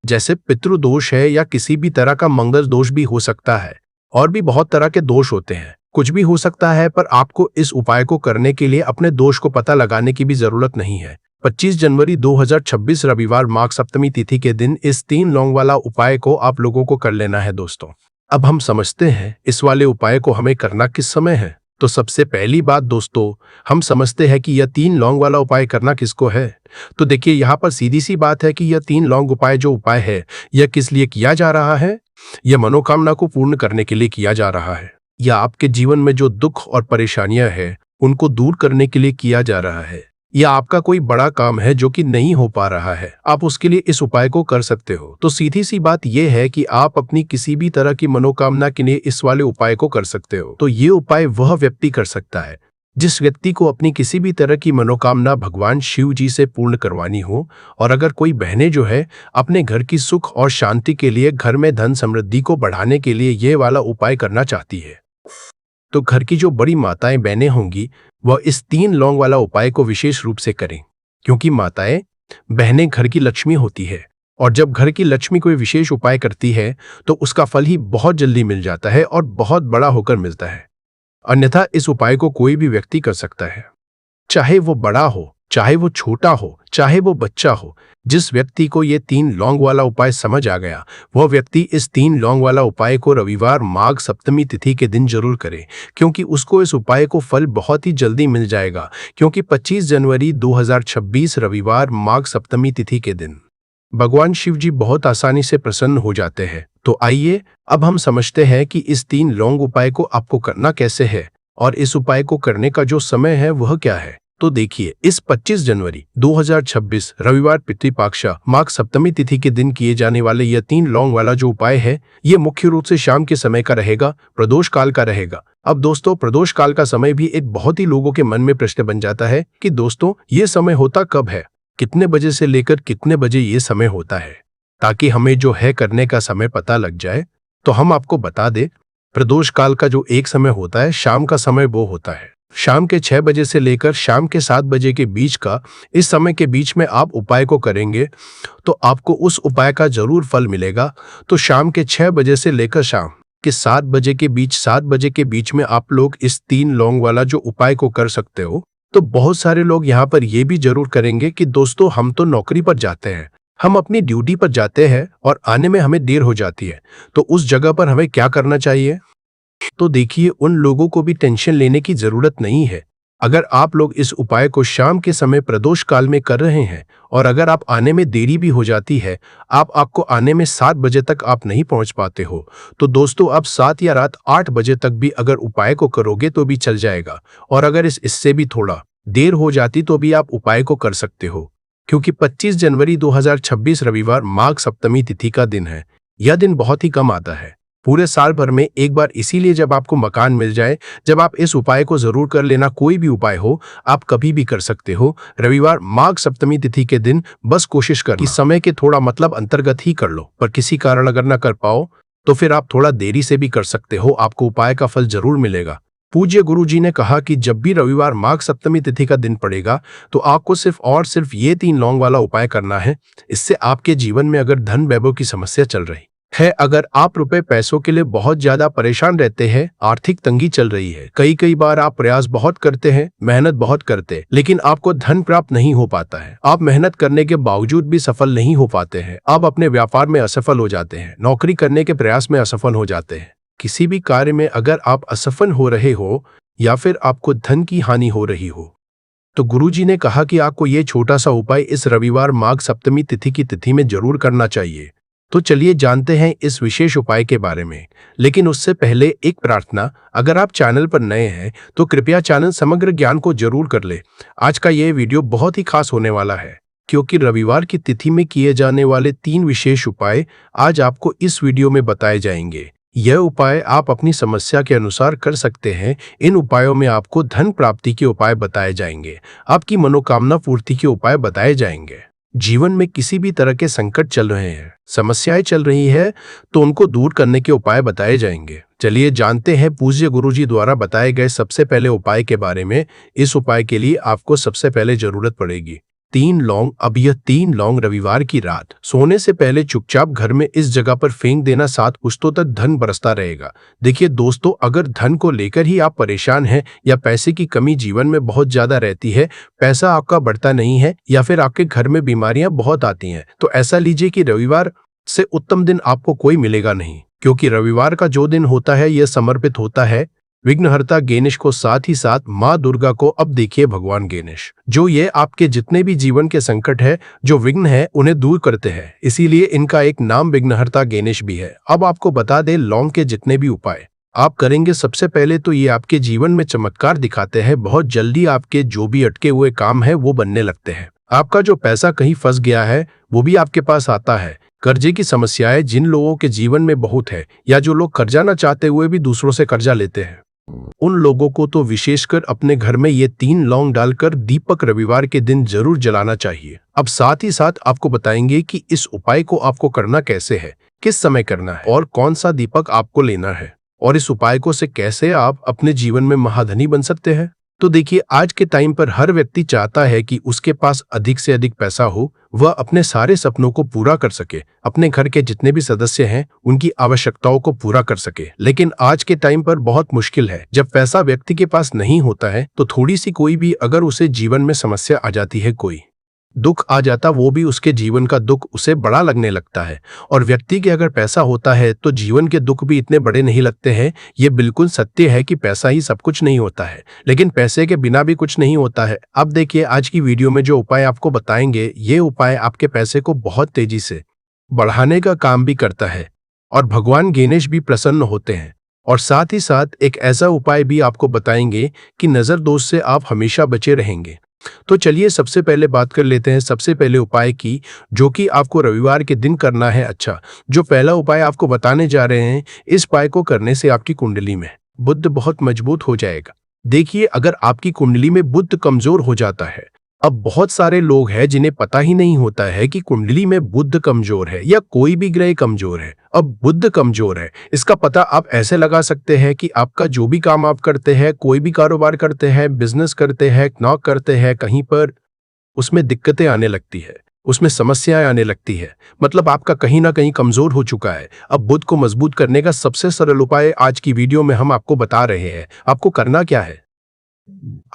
[SPEAKER 1] जैसे पितृदोष है या किसी भी तरह का मंगल दोष भी हो सकता है। और भी बहुत तरह के दोष होते हैं, कुछ भी हो सकता है। पर आपको इस उपाय को करने के लिए अपने दोष को पता लगाने की भी जरूरत नहीं है। 25 जनवरी 2026 रविवार माघ सप्तमी तिथि के दिन इस 3 लौंग वाला उपाय को आप लोगों को कर लेना है। दोस्तों, अब हम समझते हैं इस वाले उपाय को हमें करना किस समय है। तो सबसे पहली बात दोस्तों, हम समझते हैं कि यह 3 लौंग वाला उपाय करना किसको है। तो देखिए, यहाँ पर सीधी सी बात है कि यह 3 लौंग उपाय जो उपाय है यह किस लिए किया जा रहा है। यह मनोकामना को पूर्ण करने के लिए किया जा रहा है, या आपके जीवन में जो दुख और परेशानियां हैं उनको दूर करने के लिए किया जा रहा है, या आपका कोई बड़ा काम है जो कि नहीं हो पा रहा है, आप उसके लिए इस उपाय को कर सकते हो। तो सीधी सी बात यह है कि आप अपनी किसी भी तरह की मनोकामना के लिए इस वाले उपाय को कर सकते हो। तो ये उपाय वह व्यक्ति कर सकता है जिस व्यक्ति को अपनी किसी भी तरह की मनोकामना भगवान शिव जी से पूर्ण करवानी हो। और अगर कोई बहनें जो है अपने घर की सुख और शांति के लिए, घर में धन समृद्धि को बढ़ाने के लिए ये वाला उपाय करना चाहती है, तो घर की जो बड़ी माताएं बहनें होंगी वह इस 3 लौंग वाला उपाय को विशेष रूप से करें, क्योंकि माताएं बहनें घर की लक्ष्मी होती है। और जब घर की लक्ष्मी कोई विशेष उपाय करती है तो उसका फल ही बहुत जल्दी मिल जाता है और बहुत बड़ा होकर मिलता है। अन्यथा इस उपाय को कोई भी व्यक्ति कर सकता है, चाहे वो बड़ा हो चाहे वो छोटा हो चाहे वो बच्चा हो। जिस व्यक्ति को ये 3 लौंग वाला उपाय समझ आ गया, वह व्यक्ति इस 3 लौंग वाला उपाय को रविवार माघ सप्तमी तिथि के दिन जरूर करे, क्योंकि उसको इस उपाय को फल बहुत ही जल्दी मिल जाएगा। क्योंकि 25 जनवरी 2026 रविवार माघ सप्तमी तिथि के दिन भगवान शिव जी बहुत आसानी से प्रसन्न हो जाते हैं। तो आइए अब हम समझते हैं कि इस 3 लौंग उपाय को आपको करना कैसे है और इस उपाय को करने का जो समय है वह क्या है। तो देखिए, इस 25 जनवरी 2026 रविवार पितृपक्षा माघ सप्तमी तिथि के दिन किए जाने वाले यह 3 लौंग वाला जो उपाय है, ये मुख्य रूप से शाम के समय का रहेगा, प्रदोष काल का रहेगा। अब दोस्तों, प्रदोष काल का समय भी एक बहुत ही लोगों के मन में प्रश्न बन जाता है कि दोस्तों ये समय होता कब है, कितने बजे से लेकर कितने बजे ये समय होता है। ताकि हमें जो है करने का समय पता लग जाए, तो हम आपको बता दें, प्रदोष काल का जो एक समय होता है शाम का समय, वो होता है शाम के 6 बजे से लेकर शाम के 7 बजे के बीच का। इस समय के बीच में आप उपाय को करेंगे तो आपको उस उपाय का जरूर फल मिलेगा। तो शाम के 6 बजे से लेकर शाम के 7 बजे के बीच, 7 बजे के बीच में आप लोग इस 3 लौंग वाला जो उपाय को कर सकते हो। तो बहुत सारे लोग यहाँ पर ये भी जरूर करेंगे कि दोस्तों हम तो नौकरी पर जाते हैं, हम अपनी ड्यूटी पर जाते हैं और आने में हमें देर हो जाती है, तो उस जगह पर हमें क्या करना चाहिए। तो देखिए, उन लोगों को भी टेंशन लेने की जरूरत नहीं है। अगर आप लोग इस उपाय को शाम के समय प्रदोष काल में कर रहे हैं और अगर आप आने में देरी भी हो जाती है, आपको आने में 7 बजे तक आप नहीं पहुंच पाते हो, तो दोस्तों आप 7 या रात 8 बजे तक भी अगर उपाय को करोगे तो भी चल जाएगा। और अगर इससे भी थोड़ा देर हो जाती तो भी आप उपाय को कर सकते हो, क्योंकि 25 जनवरी 2026 रविवार माघ सप्तमी तिथि का दिन है। यह दिन बहुत ही कम आता है पूरे साल भर में एक बार, इसीलिए जब आपको मकान मिल जाए, जब आप इस उपाय को जरूर कर लेना। कोई भी उपाय हो, आप कभी भी कर सकते हो, रविवार माघ सप्तमी तिथि के दिन। बस कोशिश कर कि समय के थोड़ा अंतर्गत ही कर लो, पर किसी कारण अगर ना कर पाओ तो फिर आप थोड़ा देरी से भी कर सकते हो, आपको उपाय का फल जरूर मिलेगा। पूज्य गुरु जी ने कहा कि जब भी रविवार माघ सप्तमी तिथि का दिन पड़ेगा तो आपको सिर्फ और सिर्फ ये 3 लौंग वाला उपाय करना है। इससे आपके जीवन में अगर धन वैभव की समस्या चल रही है, अगर आप रुपए पैसों के लिए बहुत ज्यादा परेशान रहते हैं, आर्थिक तंगी चल रही है, कई बार आप प्रयास बहुत करते हैं, मेहनत बहुत करते, लेकिन आपको धन प्राप्त नहीं हो पाता है, आप मेहनत करने के बावजूद भी सफल नहीं हो पाते हैं, आप अपने व्यापार में असफल हो जाते हैं, नौकरी करने के प्रयास में असफल हो जाते हैं, किसी भी कार्य में अगर आप असफल हो रहे हो या फिर आपको धन की हानि हो रही हो, तो गुरुजी ने कहा कि आपको ये छोटा सा उपाय इस रविवार माघ सप्तमी तिथि की तिथि में जरूर करना चाहिए। तो चलिए जानते हैं इस विशेष उपाय के बारे में, लेकिन उससे पहले एक प्रार्थना, अगर आप चैनल पर नए हैं तो कृपया चैनल समग्र ज्ञान को जरूर कर ले। आज का यह वीडियो बहुत ही खास होने वाला है, क्योंकि रविवार की तिथि में किए जाने वाले 3 विशेष उपाय आज आपको इस वीडियो में बताए जाएंगे। यह उपाय आप अपनी समस्या के अनुसार कर सकते हैं। इन उपायों में आपको धन प्राप्ति के उपाय बताए जाएंगे, आपकी मनोकामना पूर्ति के उपाय बताए जाएंगे। जीवन में किसी भी तरह के संकट चल रहे हैं, समस्याएं चल रही है, तो उनको दूर करने के उपाय बताए जाएंगे। चलिए जानते हैं पूज्य गुरुजी द्वारा बताए गए सबसे पहले उपाय के बारे में। इस उपाय के लिए आपको सबसे पहले जरूरत पड़ेगी 3 लौंग। अब यह 3 लौंग रविवार की रात सोने से पहले चुपचाप घर में इस जगह पर फेंक देना, 7 पुश्तों तक धन बरसता रहेगा। देखिए दोस्तों, अगर धन को लेकर ही आप परेशान हैं या पैसे की कमी जीवन में बहुत ज्यादा रहती है, पैसा आपका बढ़ता नहीं है या फिर आपके घर में बीमारियां बहुत आती हैं, तो ऐसा लीजिए कि रविवार से उत्तम दिन आपको कोई मिलेगा नहीं, क्योंकि रविवार का जो दिन होता है यह समर्पित होता है विघ्नहर्ता गणेश को, साथ ही साथ माँ दुर्गा को। अब देखिए भगवान गणेश जो ये आपके जितने भी जीवन के संकट है, जो विघ्न है, उन्हें दूर करते हैं, इसीलिए इनका एक नाम विघ्नहर्ता गणेश भी है। अब आपको बता दे, लौंग के जितने भी उपाय आप करेंगे, सबसे पहले तो ये आपके जीवन में चमत्कार दिखाते हैं। बहुत जल्दी आपके जो भी अटके हुए काम है वो बनने लगते हैं। आपका जो पैसा कहीं फंस गया है वो भी आपके पास आता है। कर्जे की समस्याएं जिन लोगों के जीवन में बहुत है, या जो लोग कर्जा न चाहते हुए भी दूसरों से कर्जा लेते हैं, उन लोगों को तो विशेषकर अपने घर में ये 3 लौंग डालकर दीपक रविवार के दिन जरूर जलाना चाहिए। अब साथ ही साथ आपको बताएंगे कि इस उपाय को आपको करना कैसे है, किस समय करना है और कौन सा दीपक आपको लेना है, और इस उपाय को से कैसे आप अपने जीवन में महाधनी बन सकते हैं। तो देखिए, आज के टाइम पर हर व्यक्ति चाहता है कि उसके पास अधिक से अधिक पैसा हो, वह अपने सारे सपनों को पूरा कर सके, अपने घर के जितने भी सदस्य हैं उनकी आवश्यकताओं को पूरा कर सके। लेकिन आज के टाइम पर बहुत मुश्किल है। जब पैसा व्यक्ति के पास नहीं होता है तो थोड़ी सी कोई भी अगर उसे जीवन में समस्या आ जाती है, कोई दुख आ जाता, वो भी उसके जीवन का दुख उसे बड़ा लगने लगता है। और व्यक्ति के अगर पैसा होता है तो जीवन के दुख भी इतने बड़े नहीं लगते हैं। ये बिल्कुल सत्य है कि पैसा ही सब कुछ नहीं होता है, लेकिन पैसे के बिना भी कुछ नहीं होता है। अब देखिए, आज की वीडियो में जो उपाय आपको बताएंगे, ये उपाय आपके पैसे को बहुत तेजी से बढ़ाने का काम भी करता है और भगवान गणेश भी प्रसन्न होते हैं। और साथ ही साथ एक ऐसा उपाय भी आपको बताएंगे कि नजर दोष से आप हमेशा बचे रहेंगे। तो चलिए सबसे पहले बात कर लेते हैं सबसे पहले उपाय की, जो कि आपको रविवार के दिन करना है। अच्छा, जो पहला उपाय आपको बताने जा रहे हैं, इस उपाय को करने से आपकी कुंडली में बुध बहुत मजबूत हो जाएगा। देखिए, अगर आपकी कुंडली में बुध कमजोर हो जाता है, अब बहुत सारे लोग हैं जिन्हें पता ही नहीं होता है कि कुंडली में बुध कमजोर है या कोई भी ग्रह कमजोर है। अब बुध कमजोर है, इसका पता आप ऐसे लगा सकते हैं कि आपका जो भी काम आप करते हैं, कोई भी कारोबार करते हैं, बिजनेस करते हैं, नौकरी करते हैं, कहीं पर उसमें दिक्कतें आने लगती है, उसमें समस्याएं आने लगती है। मतलब आपका कहीं ना कहीं कमजोर हो चुका है। अब बुध को मजबूत करने का सबसे सरल उपाय आज की वीडियो में हम आपको बता रहे हैं। आपको करना क्या है,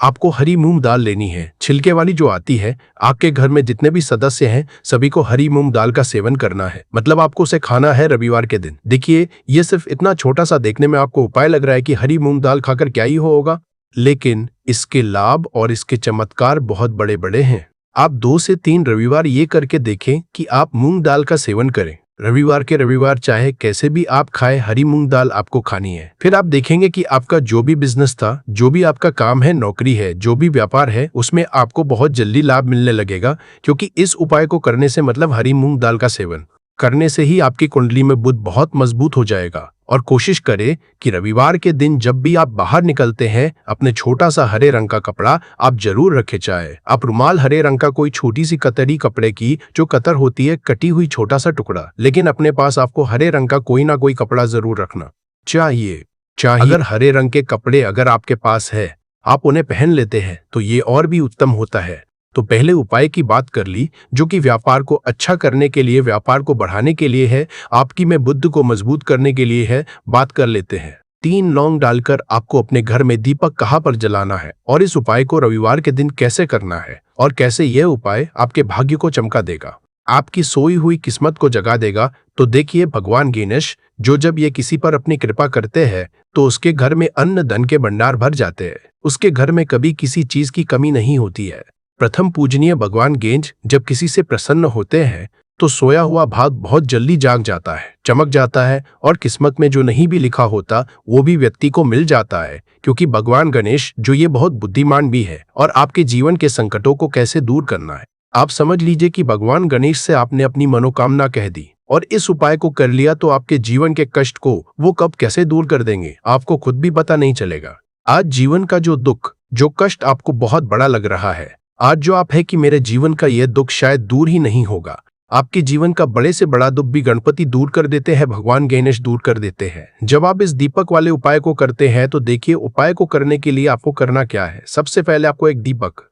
[SPEAKER 1] आपको हरी मूंग दाल लेनी है, छिलके वाली जो आती है। आपके घर में जितने भी सदस्य हैं सभी को हरी मूंग दाल का सेवन करना है, मतलब आपको उसे खाना है रविवार के दिन। देखिए, ये सिर्फ इतना छोटा सा देखने में आपको उपाय लग रहा है कि हरी मूंग दाल खाकर क्या ही होगा, लेकिन इसके लाभ और इसके चमत्कार बहुत बड़े बड़े हैं। आप 2 से 3 रविवार ये करके देखें कि आप मूंग दाल का सेवन करें। रविवार के रविवार चाहे कैसे भी आप खाएं, हरी मूंग दाल आपको खानी है। फिर आप देखेंगे कि आपका जो भी बिजनेस था, जो भी आपका काम है, नौकरी है, जो भी व्यापार है, उसमें आपको बहुत जल्दी लाभ मिलने लगेगा। क्योंकि इस उपाय को करने से, मतलब हरी मूंग दाल का सेवन करने से ही आपकी कुंडली में बुध बहुत मजबूत हो जाएगा। और कोशिश करें कि रविवार के दिन जब भी आप बाहर निकलते हैं, अपने छोटा सा हरे रंग का कपड़ा आप जरूर रखें। चाहे आप रुमाल हरे रंग का, कोई छोटी सी कतरी कपड़े की, जो कतर होती है, कटी हुई छोटा सा टुकड़ा, लेकिन अपने पास आपको हरे रंग का कोई ना कोई कपड़ा जरूर रखना चाहिए। अगर हरे रंग के कपड़े अगर आपके पास है, आप उन्हें पहन लेते हैं तो ये और भी उत्तम होता है। तो पहले उपाय की बात कर ली, जो कि व्यापार को अच्छा करने के लिए, व्यापार को बढ़ाने के लिए है, आपकी में बुद्ध को मजबूत करने के लिए है। बात कर लेते हैं। 3 लौंग डालकर आपको अपने घर में दीपक कहाँ पर जलाना है और इस उपाय को रविवार के दिन कैसे करना है और कैसे यह उपाय आपके भाग्य को चमका देगा, आपकी सोई हुई किस्मत को जगा देगा। तो देखिए, भगवान गणेश जो जब ये किसी पर अपनी कृपा करते हैं तो उसके घर में अन्न धन के भंडार भर जाते हैं, उसके घर में कभी किसी चीज की कमी नहीं होती है। प्रथम पूजनीय भगवान गणेश जब किसी से प्रसन्न होते हैं तो सोया हुआ भाग बहुत जल्दी जाग जाता है, चमक जाता है, और किस्मत में जो नहीं भी लिखा होता वो भी व्यक्ति को मिल जाता है। क्योंकि भगवान गणेश जो ये बहुत बुद्धिमान भी है और आपके जीवन के संकटों को कैसे दूर करना है। आप समझ लीजिए कि भगवान गणेश से आपने अपनी मनोकामना कह दी और इस उपाय को कर लिया तो आपके जीवन के कष्ट को वो कब कैसे दूर कर देंगे, आपको खुद भी पता नहीं चलेगा। आज जीवन का जो दुख, जो कष्ट आपको बहुत बड़ा लग रहा है, आज जो आप है कि मेरे जीवन का यह दुख शायद दूर ही नहीं होगा, आपके जीवन का बड़े से बड़ा दुख भी गणपति दूर कर देते हैं, भगवान गणेश दूर कर देते हैं। जब आप इस दीपक वाले उपाय को करते हैं तो देखिए, उपाय को करने के लिए आपको करना क्या है। सबसे पहले आपको एक दीपक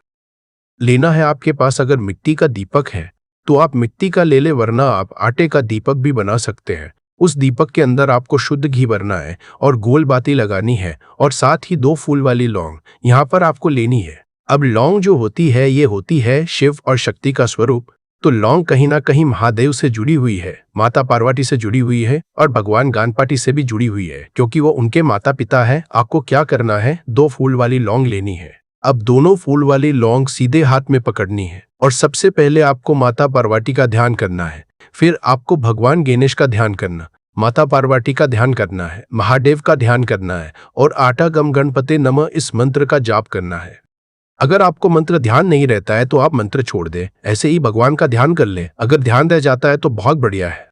[SPEAKER 1] लेना है। आपके पास अगर मिट्टी का दीपक है तो आप मिट्टी का ले ले, वरना आप आटे का दीपक भी बना सकते हैं। उस दीपक के अंदर आपको शुद्ध घी भरना है और गोल बाती लगानी है और साथ ही 2 फूल वाली लौंग यहाँ पर आपको लेनी है। अब लौंग जो होती है, ये होती है शिव और शक्ति का स्वरूप। तो लौंग कहीं ना कहीं महादेव से जुड़ी हुई है, माता पार्वती से जुड़ी हुई है और भगवान गणपति से भी जुड़ी हुई है, क्योंकि वो उनके माता पिता है। आपको क्या करना है, 2 फूल वाली लौंग लेनी है। अब दोनों फूल वाली लौंग सीधे हाथ में पकड़नी है और सबसे पहले आपको माता पार्वती का ध्यान करना है। फिर आपको भगवान गणेश का ध्यान करना, माता पार्वती का ध्यान करना है, महादेव का ध्यान करना है और आटा गम गणपते नमः इस मंत्र का जाप करना है। अगर आपको मंत्र ध्यान नहीं रहता है तो आप मंत्र छोड़ दें, ऐसे ही भगवान का ध्यान कर लें। अगर ध्यान रह जाता है तो बहुत बढ़िया है।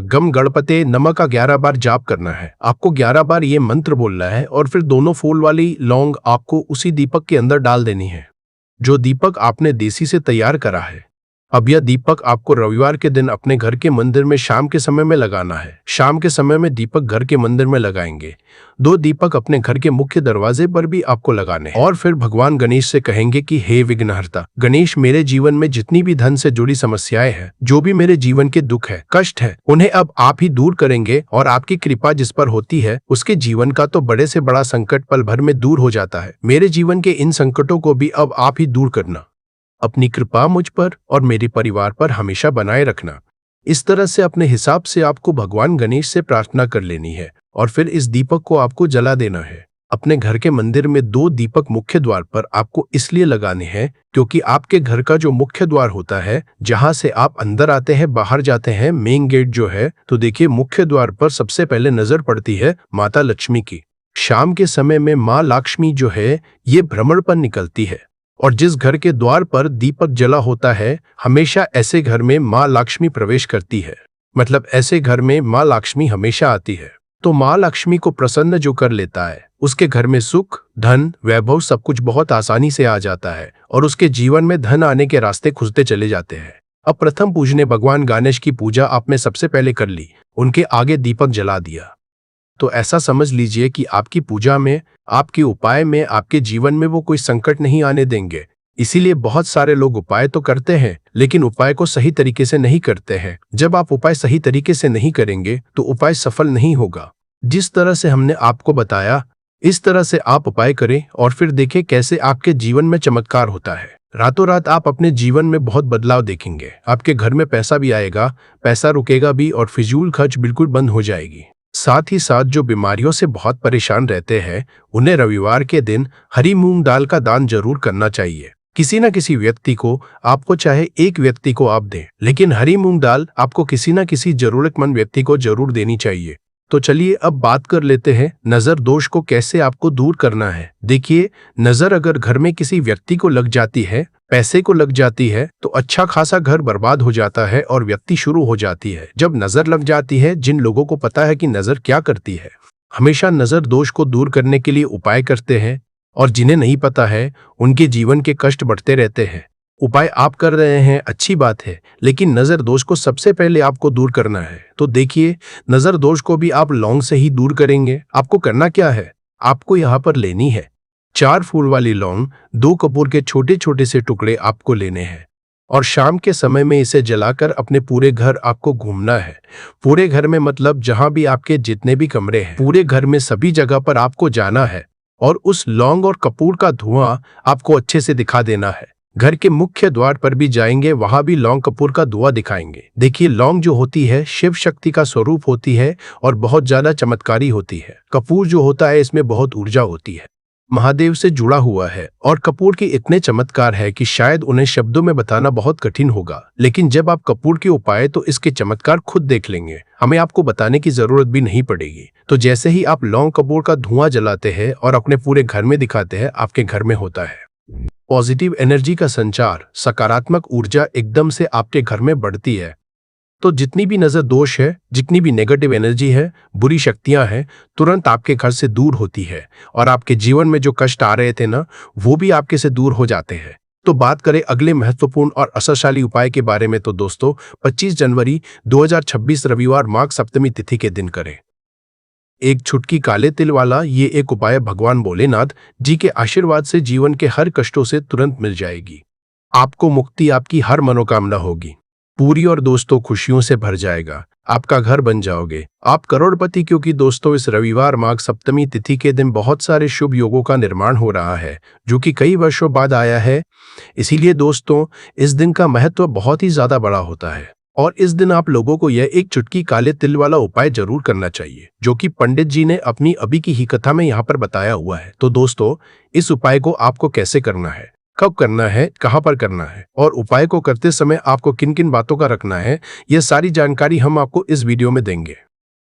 [SPEAKER 1] गम गणपते नमः का 11 बार जाप करना है। आपको 11 बार ये मंत्र बोलना है और फिर दोनों फूल वाली लौंग आपको उसी दीपक के अंदर डाल देनी है, जो दीपक आपने देसी से तैयार करा है। अब यह दीपक आपको रविवार के दिन अपने घर के मंदिर में शाम के समय में लगाना है। शाम के समय में दीपक घर के मंदिर में लगाएंगे। 2 दीपक अपने घर के मुख्य दरवाजे पर भी आपको लगाने हैं और फिर भगवान गणेश से कहेंगे कि हे विघ्नहर्ता गणेश, मेरे जीवन में जितनी भी धन से जुड़ी समस्याएं हैं, जो भी मेरे जीवन के दुख है, कष्ट है, उन्हें अब आप ही दूर करेंगे और आपकी कृपा जिस पर होती है उसके जीवन का तो बड़े से बड़ा संकट पल भर में दूर हो जाता है। मेरे जीवन के इन संकटों को भी अब आप ही दूर करना। अपनी कृपा मुझ पर और मेरे परिवार पर हमेशा बनाए रखना। इस तरह से अपने हिसाब से आपको भगवान गणेश से प्रार्थना कर लेनी है और फिर इस दीपक को आपको जला देना है। अपने घर के मंदिर में 2 दीपक मुख्य द्वार पर आपको इसलिए लगाने हैं क्योंकि आपके घर का जो मुख्य द्वार होता है, जहां से आप अंदर आते हैं, बाहर जाते हैं, मेन गेट जो है, तो देखिए मुख्य द्वार पर सबसे पहले नजर पड़ती है माता लक्ष्मी की। शाम के समय में माँ लक्ष्मी जो है ये भ्रमण पर निकलती है और जिस घर के द्वार पर दीपक जला होता है, हमेशा ऐसे घर में माँ लक्ष्मी प्रवेश करती है। मतलब ऐसे घर में माँ लक्ष्मी हमेशा आती है। तो माँ लक्ष्मी को प्रसन्न जो कर लेता है, उसके घर में सुख, धन, वैभव सब कुछ बहुत आसानी से आ जाता है और उसके जीवन में धन आने के रास्ते खुलते चले जाते हैं। अब प्रथम पूजने भगवान गणेश की पूजा आपने सबसे पहले कर ली, उनके आगे दीपक जला दिया। तो ऐसा समझ लीजिए कि आपकी पूजा में, आपके उपाय में, आपके जीवन में वो कोई संकट नहीं आने देंगे। इसीलिए बहुत सारे लोग उपाय तो करते हैं लेकिन उपाय को सही तरीके से नहीं करते हैं। जब आप उपाय सही तरीके से नहीं करेंगे तो उपाय सफल नहीं होगा। जिस तरह से हमने आपको बताया, इस तरह से आप उपाय करें और फिर देखें कैसे आपके जीवन में चमत्कार होता है। रातों रात आप अपने जीवन में बहुत बदलाव देखेंगे। आपके घर में पैसा भी आएगा, पैसा रुकेगा भी और फिजूल खर्च बिल्कुल बंद हो जाएगी। साथ ही साथ जो बीमारियों से बहुत परेशान रहते हैं, उन्हें रविवार के दिन हरी मूंग दाल का दान जरूर करना चाहिए। किसी न किसी व्यक्ति को, आपको चाहे एक व्यक्ति को आप दें, लेकिन हरी मूंग दाल आपको किसी न किसी जरूरतमंद व्यक्ति को जरूर देनी चाहिए। तो चलिए अब बात कर लेते हैं नजर दोष को कैसे आपको दूर करना है। देखिए, नजर अगर घर में किसी व्यक्ति को लग जाती है, पैसे को लग जाती है, तो अच्छा खासा घर बर्बाद हो जाता है और व्यक्ति शुरू हो जाती है। जब नजर लग जाती है, जिन लोगों को पता है कि नजर क्या करती है, हमेशा नजर दोष को दूर करने के लिए उपाय करते हैं और जिन्हें नहीं पता है उनके जीवन के कष्ट बढ़ते रहते हैं। उपाय आप कर रहे हैं, अच्छी बात है, लेकिन नजर दोष को सबसे पहले आपको दूर करना है। तो देखिए, नजर दोष को भी आप लौंग से ही दूर करेंगे। आपको करना क्या है, आपको यहाँ पर लेनी है 4 फूल वाली लौंग, 2 कपूर के छोटे छोटे से टुकड़े आपको लेने हैं और शाम के समय में इसे जलाकर अपने पूरे घर आपको घूमना है। पूरे घर में मतलब जहां भी आपके जितने भी कमरे हैं, पूरे घर में सभी जगह पर आपको जाना है और उस लौंग और कपूर का धुआं आपको अच्छे से दिखा देना है। घर के मुख्य द्वार पर भी जाएंगे, वहां भी लौंग कपूर का धुआं दिखाएंगे। देखिए, लौंग जो होती है शिव शक्ति का स्वरूप होती है और बहुत ज्यादा चमत्कारी होती है। कपूर जो होता है इसमें बहुत ऊर्जा होती है, महादेव से जुड़ा हुआ है और कपूर के इतने चमत्कार है कि शायद उन्हें शब्दों में बताना बहुत कठिन होगा। लेकिन जब आप कपूर के उपाय तो इसके चमत्कार खुद देख लेंगे, हमें आपको बताने की जरूरत भी नहीं पड़ेगी। तो जैसे ही आप लौंग कपूर का धुआं जलाते हैं और अपने पूरे घर में दिखाते हैं, आपके घर में होता है पॉजिटिव एनर्जी का संचार, सकारात्मक ऊर्जा एकदम से आपके घर में बढ़ती है। तो जितनी भी नजर दोष है, जितनी भी नेगेटिव एनर्जी है, बुरी शक्तियां हैं, तुरंत आपके घर से दूर होती है और आपके जीवन में जो कष्ट आ रहे थे ना, वो भी आपके से दूर हो जाते हैं। तो बात करें अगले महत्वपूर्ण और असरशाली उपाय के बारे में, तो दोस्तों 25 जनवरी 2026 रविवार माघ सप्तमी तिथि के दिन करें एक छुटकी काले तिल वाला ये एक उपाय भगवान भोलेनाथ जी के आशीर्वाद से जीवन के हर कष्टों से तुरंत मिल जाएगी। आपको मुक्ति, आपकी हर मनोकामना होगी पूरी और दोस्तों खुशियों से भर जाएगा। आपका घर बन जाओगे, आप करोड़पति। क्योंकि दोस्तों इस रविवार माघ सप्तमी तिथि के दिन बहुत सारे शुभ योगों का निर्माण हो रहा है जो कि कई वर्षों बाद आया है। इसीलिए दोस्तों इस दिन का महत्व बहुत ही ज्यादा बड़ा होता है और इस दिन आप लोगों को यह एक चुटकी काले तिल वाला उपाय जरूर करना चाहिए, जो कि पंडित जी ने अपनी अभी की ही कथा में यहाँ पर बताया हुआ है। तो दोस्तों इस उपाय को आपको कैसे करना है, कब करना है, कहां पर करना है और उपाय को करते समय आपको किन किन बातों का रखना है, यह सारी जानकारी हम आपको इस वीडियो में देंगे।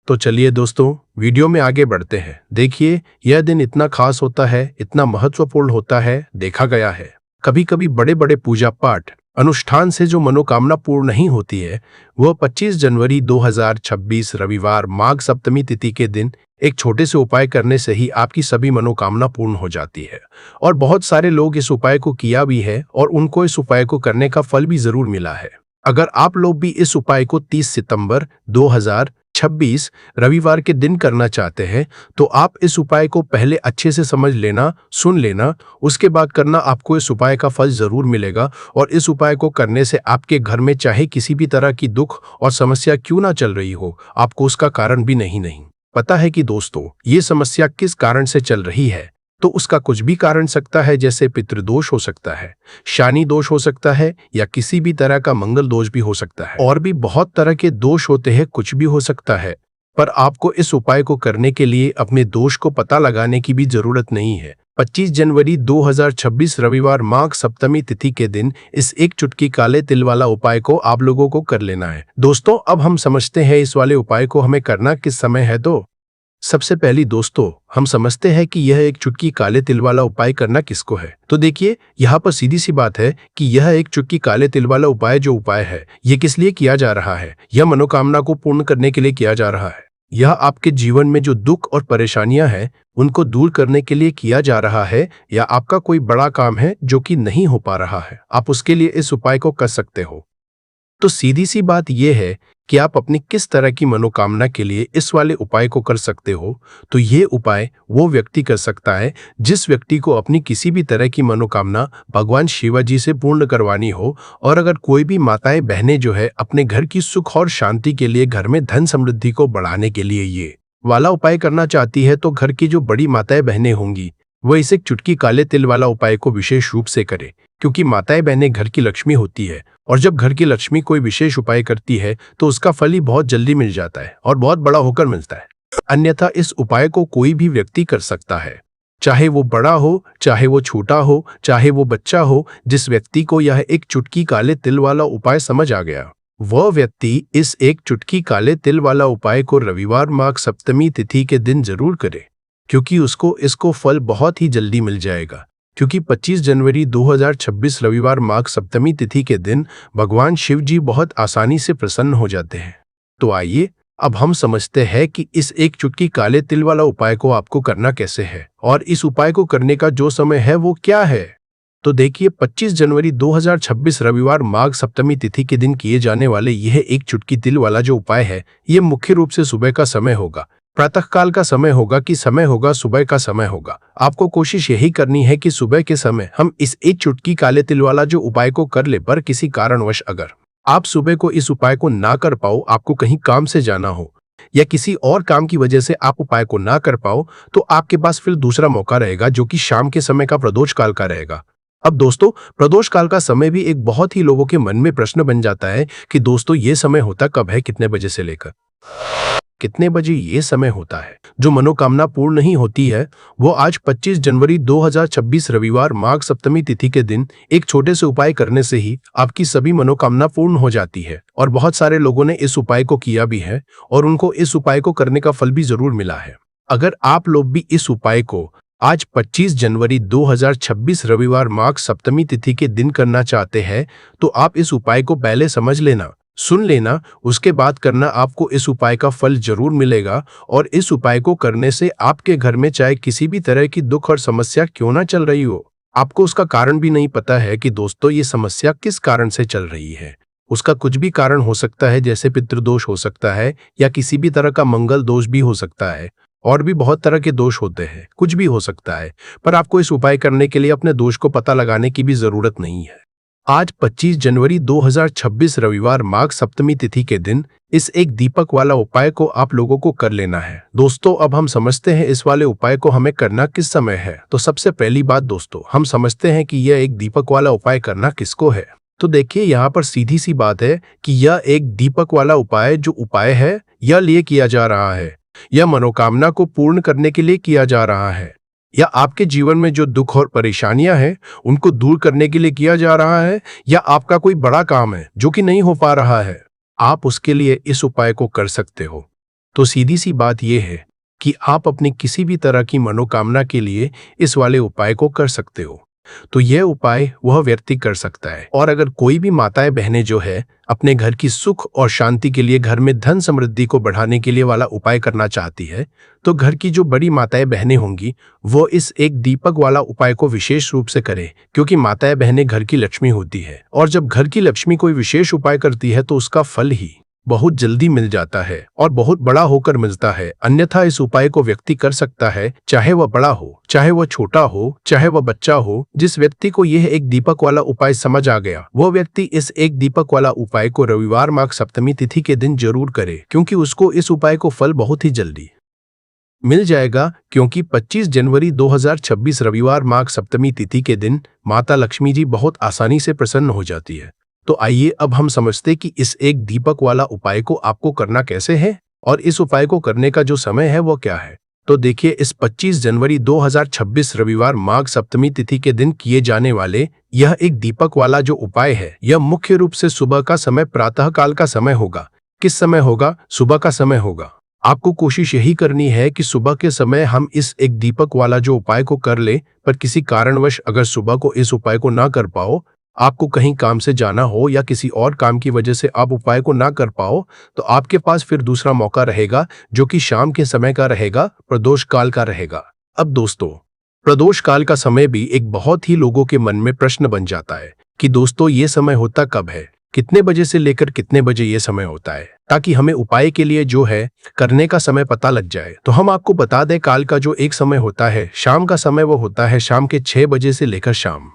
[SPEAKER 1] तो चलिए दोस्तों वीडियो में आगे बढ़ते हैं। देखिए, यह दिन इतना खास होता है, इतना महत्वपूर्ण होता है। देखा गया है कभी कभी बड़े बड़े पूजा पाठ अनुष्ठान से जो मनोकामना पूर्ण नहीं होती है, वह 25 जनवरी 2026 रविवार माघ सप्तमी तिथि के दिन एक छोटे से उपाय करने से ही आपकी सभी मनोकामना पूर्ण हो जाती है। और बहुत सारे लोग इस उपाय को किया भी है और उनको इस उपाय को करने का फल भी जरूर मिला है। अगर आप लोग भी इस उपाय को 30 सितंबर 2026 रविवार के दिन करना चाहते हैं तो आप इस उपाय को पहले अच्छे से समझ लेना, सुन लेना, उसके बाद करना। आपको इस उपाय का फल जरूर मिलेगा और इस उपाय को करने से आपके घर में चाहे किसी भी तरह की दुख और समस्या क्यों ना चल रही हो, आपको उसका कारण भी नहीं पता है कि दोस्तों ये समस्या किस कारण से चल रही है। तो उसका कुछ भी कारण सकता है, जैसे पितृदोष हो सकता है, शनि दोष हो सकता है, या किसी भी तरह का मंगल दोष भी हो सकता है। और भी बहुत तरह के दोष होते हैं, कुछ भी हो सकता है। पर आपको इस उपाय को करने के लिए अपने दोष को पता लगाने की भी जरूरत नहीं है। 25 जनवरी 2026 रविवार माघ सप्तमी तिथि के दिन इस एक चुटकी काले तिल वाला उपाय को आप लोगों को कर लेना है। दोस्तों अब हम समझते हैं इस वाले उपाय को हमें करना किस समय है। तो सबसे पहली दोस्तों हम समझते हैं कि यह एक चुटकी काले तिल वाला उपाय करना किसको है। तो देखिए यहाँ पर सीधी सी बात है कि यह एक चुटकी काले तिल वाला उपाय जो उपाय है ये किस लिए किया जा रहा है। यह मनोकामना को पूर्ण करने के लिए किया जा रहा है। यह आपके जीवन में जो दुख और परेशानियां हैं उनको दूर करने के लिए किया जा रहा है, या आपका कोई बड़ा काम है जो कि नहीं हो पा रहा है, आप उसके लिए इस उपाय को कर सकते हो। तो सीधी सी बात यह है कि आप अपनी किस तरह की मनोकामना के लिए इस वाले उपाय को कर सकते हो। तो ये उपाय वो व्यक्ति कर सकता है जिस व्यक्ति को अपनी किसी भी तरह की मनोकामना भगवान शिवाजी से पूर्ण करवानी हो। और अगर कोई भी माताएं बहनें जो है अपने घर की सुख और शांति के लिए, घर में धन समृद्धि को बढ़ाने के लिए ये वाला उपाय करना चाहती है, तो घर की जो बड़ी माताएं बहनें होंगी वह इसे चुटकी काले तिल वाला उपाय को विशेष रूप से करे, क्योंकि माताएं बहनें घर की लक्ष्मी होती है। और जब घर की लक्ष्मी कोई विशेष उपाय करती है तो उसका फल ही बहुत जल्दी मिल जाता है और बहुत बड़ा होकर मिलता है। अन्यथा इस उपाय को कोई भी व्यक्ति कर सकता है, चाहे वो बड़ा हो, चाहे वो छोटा हो, चाहे वो बच्चा हो। जिस व्यक्ति को यह एक चुटकी काले तिल वाला उपाय समझ आ गया वह व्यक्ति इस एक चुटकी काले तिल वाला उपाय को रविवार माघ सप्तमी तिथि के दिन जरूर करे, क्योंकि उसको इसको फल बहुत ही जल्दी मिल जाएगा। क्योंकि 25 जनवरी 2026 रविवार माघ सप्तमी तिथि के दिन भगवान शिव जी बहुत आसानी से प्रसन्न हो जाते हैं। तो आइए अब हम समझते हैं कि इस एक चुटकी काले तिल वाला उपाय को आपको करना कैसे है और इस उपाय को करने का जो समय है वो क्या है। तो देखिए 25 जनवरी 2026 रविवार माघ सप्तमी तिथि के दिन किए जाने वाले यह एक चुटकी तिल वाला जो उपाय है ये मुख्य रूप से सुबह का समय होगा, प्रातःकाल का समय होगा कि समय होगा सुबह का समय होगा। आपको कोशिश यही करनी है कि सुबह के समय हम इस एक चुटकी काले तिल वाला जो उपाय को कर ले। पर किसी कारणवश अगर आप सुबह को इस उपाय को ना कर पाओ, आपको कहीं काम से जाना हो या किसी और काम की वजह से आप उपाय को ना कर पाओ, तो आपके पास फिर दूसरा मौका रहेगा जो कि शाम के समय का प्रदोष काल का रहेगा। अब दोस्तों प्रदोष काल का समय भी एक बहुत ही लोगों के मन में प्रश्न बन जाता है कि दोस्तों ये समय होता कब है, कितने बजे से लेकर कितने बजे ये समय होता है। जो मनोकामना पूर्ण नहीं होती है वो आज 25 जनवरी 2026 रविवार माघ सप्तमी तिथि के दिन एक छोटे से उपाय करने से ही आपकी सभी मनोकामना पूर्ण हो जाती है। और बहुत सारे लोगों ने इस उपाय को किया भी है और उनको इस उपाय को करने का फल भी जरूर मिला है। अगर आप लोग भी इस उपाय को आज 25 जनवरी 2026 रविवार माघ सप्तमी तिथि के दिन करना चाहते हैं तो आप इस उपाय को पहले समझ लेना, सुन लेना, उसके बाद करना। आपको इस उपाय का फल जरूर मिलेगा। और इस उपाय को करने से आपके घर में चाहे किसी भी तरह की दुख और समस्या क्यों ना चल रही हो, आपको उसका कारण भी नहीं पता है कि दोस्तों ये समस्या किस कारण से चल रही है। उसका कुछ भी कारण हो सकता है, जैसे पितृदोष हो सकता है या किसी भी तरह का मंगल दोष भी हो सकता है, और भी बहुत तरह के दोष होते हैं, कुछ भी हो सकता है। पर आपको इस उपाय करने के लिए अपने दोष को पता लगाने की भी जरूरत नहीं है। आज 25 जनवरी 2026 रविवार माघ सप्तमी तिथि के दिन इस एक दीपक वाला उपाय को आप लोगों को कर लेना है। दोस्तों अब हम समझते हैं इस वाले उपाय को हमें करना किस समय है। तो सबसे पहली बात दोस्तों हम समझते हैं कि यह एक दीपक वाला उपाय करना किसको है। तो देखिए यहाँ पर सीधी सी बात है कि यह एक दीपक वाला उपाय जो उपाय है यह लिए किया जा रहा है, यह मनोकामना को पूर्ण करने के लिए किया जा रहा है, या आपके जीवन में जो दुख और परेशानियां हैं उनको दूर करने के लिए किया जा रहा है, या आपका कोई बड़ा काम है जो कि नहीं हो पा रहा है, आप उसके लिए इस उपाय को कर सकते हो। तो सीधी सी बात यह है कि आप अपनी किसी भी तरह की मनोकामना के लिए इस वाले उपाय को कर सकते हो। तो यह उपाय वह व्यक्ति कर सकता है। और अगर कोई भी माताएं बहनें जो है अपने घर की सुख और शांति के लिए, घर में धन समृद्धि को बढ़ाने के लिए वाला उपाय करना चाहती है, तो घर की जो बड़ी माताएं बहनें होंगी वो इस एक दीपक वाला उपाय को विशेष रूप से करें, क्योंकि माताएं बहनें घर की लक्ष्मी होती है और जब घर की लक्ष्मी कोई विशेष उपाय करती है तो उसका फल ही बहुत जल्दी मिल जाता है और बहुत बड़ा होकर मिलता है। अन्यथा इस उपाय को व्यक्ति कर सकता है, चाहे वह बड़ा हो, चाहे वह छोटा हो, चाहे वह बच्चा हो। जिस व्यक्ति को यह एक दीपक वाला उपाय समझ आ गया, वह व्यक्ति इस एक दीपक वाला उपाय को रविवार माघ सप्तमी तिथि के दिन जरूर करे, क्योंकि उसको इस उपाय को फल बहुत ही जल्दी मिल जाएगा। क्योंकि 25 जनवरी 2026 रविवार माघ सप्तमी तिथि के दिन माता लक्ष्मी जी बहुत आसानी से प्रसन्न हो जाती है। तो आइए अब हम समझते कि इस एक दीपक वाला उपाय को आपको करना कैसे है और इस उपाय को करने का जो समय है वो क्या है। तो देखिए, इस 25 जनवरी 2026 रविवार माघ सप्तमी तिथि के दिन किए जाने वाले यह एक दीपक वाला जो उपाय है, यह मुख्य रूप से सुबह का समय, प्रातः काल का समय होगा। किस समय होगा? सुबह का समय होगा। आपको कोशिश यही करनी है कि सुबह के समय हम इस एक दीपक वाला जो उपाय को कर ले। पर किसी कारणवश अगर सुबह को इस उपाय को ना कर पाओ, आपको कहीं काम से जाना हो या किसी और काम की वजह से आप उपाय को ना कर पाओ, तो आपके पास फिर दूसरा मौका रहेगा, जो कि शाम के समय का रहेगा, प्रदोष काल का रहेगा। अब दोस्तों, प्रदोष काल का समय भी एक बहुत ही लोगों के मन में प्रश्न बन जाता है कि दोस्तों ये समय होता कब है, कितने बजे से लेकर कितने बजे ये समय होता है, ताकि हमें उपाय के लिए जो है करने का समय पता लग जाए। तो हम आपको बता दें, काल का जो एक समय होता है, शाम का समय, वो होता है शाम के 6 बजे से लेकर शाम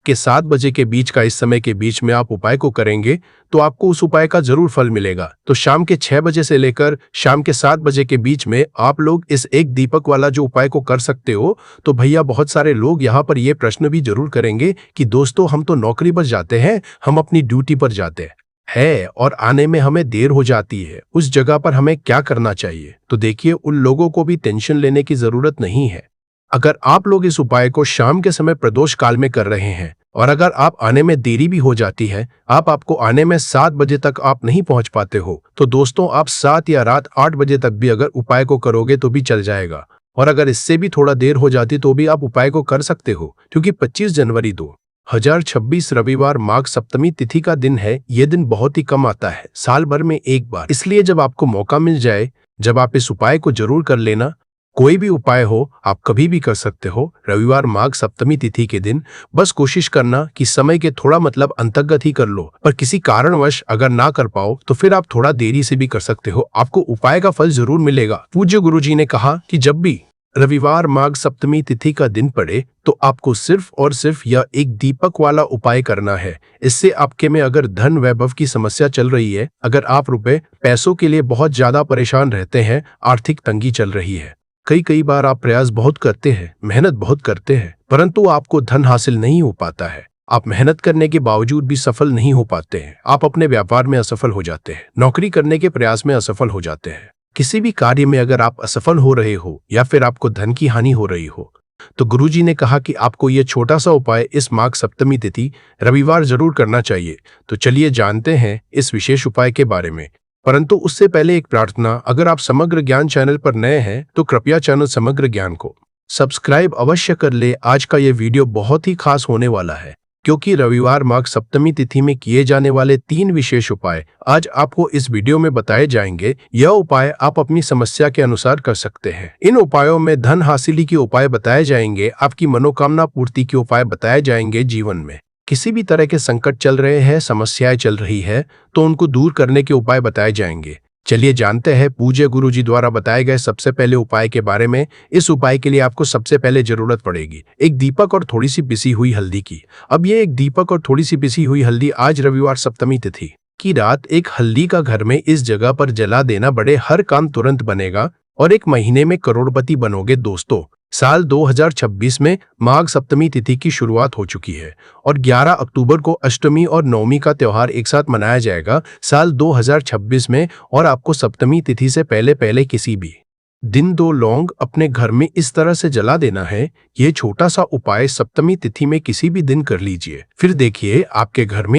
[SPEAKER 1] के 7 बजे के बीच का। इस समय के बीच में आप उपाय को करेंगे तो आपको उस उपाय का जरूर फल मिलेगा। तो शाम के 6 बजे से लेकर शाम के 7 बजे के बीच में आप लोग इस एक दीपक वाला जो उपाय को कर सकते हो। तो भैया, बहुत सारे लोग यहाँ पर ये प्रश्न भी जरूर करेंगे कि दोस्तों हम तो नौकरी पर जाते हैं, हम अपनी ड्यूटी पर जाते हैं और आने में हमें देर हो जाती है, उस जगह पर हमें क्या करना चाहिए? तो देखिए, उन लोगों को भी टेंशन लेने की जरूरत नहीं है। अगर आप लोग इस उपाय को शाम के समय प्रदोष काल में कर रहे हैं और अगर आप आने में देरी भी हो जाती है, आपको आने में 7 बजे तक आप नहीं पहुंच पाते हो, तो दोस्तों आप 7 या रात 8 बजे तक भी अगर उपाय को करोगे तो भी चल जाएगा। और अगर इससे भी थोड़ा देर हो जाती तो भी आप उपाय को कर सकते हो, क्योंकि 25 जनवरी 2026 रविवार माघ सप्तमी तिथि का दिन है। ये दिन बहुत ही कम आता है, साल भर में एक बार। इसलिए जब आपको मौका मिल जाए, जब आप इस उपाय को जरूर कर लेना। कोई भी उपाय हो, आप कभी भी कर सकते हो रविवार माघ सप्तमी तिथि के दिन। बस कोशिश करना कि समय के थोड़ा अंतर्गत ही कर लो। पर किसी कारणवश अगर ना कर पाओ तो फिर आप थोड़ा देरी से भी कर सकते हो, आपको उपाय का फल जरूर मिलेगा। पूज्य गुरुजी ने कहा कि जब भी रविवार माघ सप्तमी तिथि का दिन पड़े तो आपको सिर्फ और सिर्फ यह एक दीपक वाला उपाय करना है। इससे आपके में अगर धन वैभव की समस्या चल रही है, अगर आप रुपए पैसों के लिए बहुत ज्यादा परेशान रहते हैं, आर्थिक तंगी चल रही है, कई बार आप प्रयास बहुत करते हैं, मेहनत बहुत करते हैं, परंतु आपको धन हासिल नहीं हो पाता है, आप मेहनत करने के बावजूद भी सफल नहीं हो पाते हैं, आप अपने व्यापार में असफल हो जाते हैं, नौकरी करने के प्रयास में असफल हो जाते हैं, किसी भी कार्य में अगर आप असफल हो रहे हो या फिर आपको धन की हानि हो रही हो, तो गुरुजी ने कहा कि आपको यह छोटा सा उपाय इस माघ सप्तमी तिथि रविवार जरूर करना चाहिए। तो चलिए जानते हैं इस विशेष उपाय के बारे में। परंतु उससे पहले एक प्रार्थना, अगर आप समग्र ज्ञान चैनल पर नए हैं तो कृपया चैनल समग्र ज्ञान को सब्सक्राइब अवश्य कर ले। आज का यह वीडियो बहुत ही खास होने वाला है, क्योंकि रविवार माघ सप्तमी तिथि में किए जाने वाले 3 विशेष उपाय आज आपको इस वीडियो में बताए जाएंगे। यह उपाय आप अपनी समस्या के अनुसार कर सकते हैं। इन उपायों में धन हासिली के उपाय बताए जाएंगे, आपकी मनोकामना पूर्ति के उपाय बताए जाएंगे। जीवन में किसी भी तरह के संकट चल रहे हैं, समस्याएं चल रही है, तो उनको दूर करने के उपाय बताए जाएंगे। चलिए जानते हैं पूज्य गुरुजी द्वारा बताए गए सबसे पहले उपाय के बारे में। इस उपाय के लिए आपको सबसे पहले जरूरत पड़ेगी एक दीपक और थोड़ी सी पिसी हुई हल्दी की। अब ये एक दीपक और थोड़ी सी पिसी हुई हल्दी आज रविवार सप्तमी तिथि की रात एक हल्दी का घर में इस जगह पर जला देना, बड़े हर काम तुरंत बनेगा और 1 महीने में करोड़पति बनोगे। दोस्तों, साल 2026 में माघ सप्तमी तिथि की शुरुआत हो चुकी है और 11 अक्टूबर को अष्टमी और नवमी का त्योहार एक साथ मनाया जाएगा साल 2026 में। और आपको सप्तमी तिथि से पहले किसी भी दिन 2 लौंग अपने घर में इस तरह से जला देना है। यह छोटा सा उपाय सप्तमी तिथि में किसी भी दिन कर लीजिए, फिर देखिए आपके घर में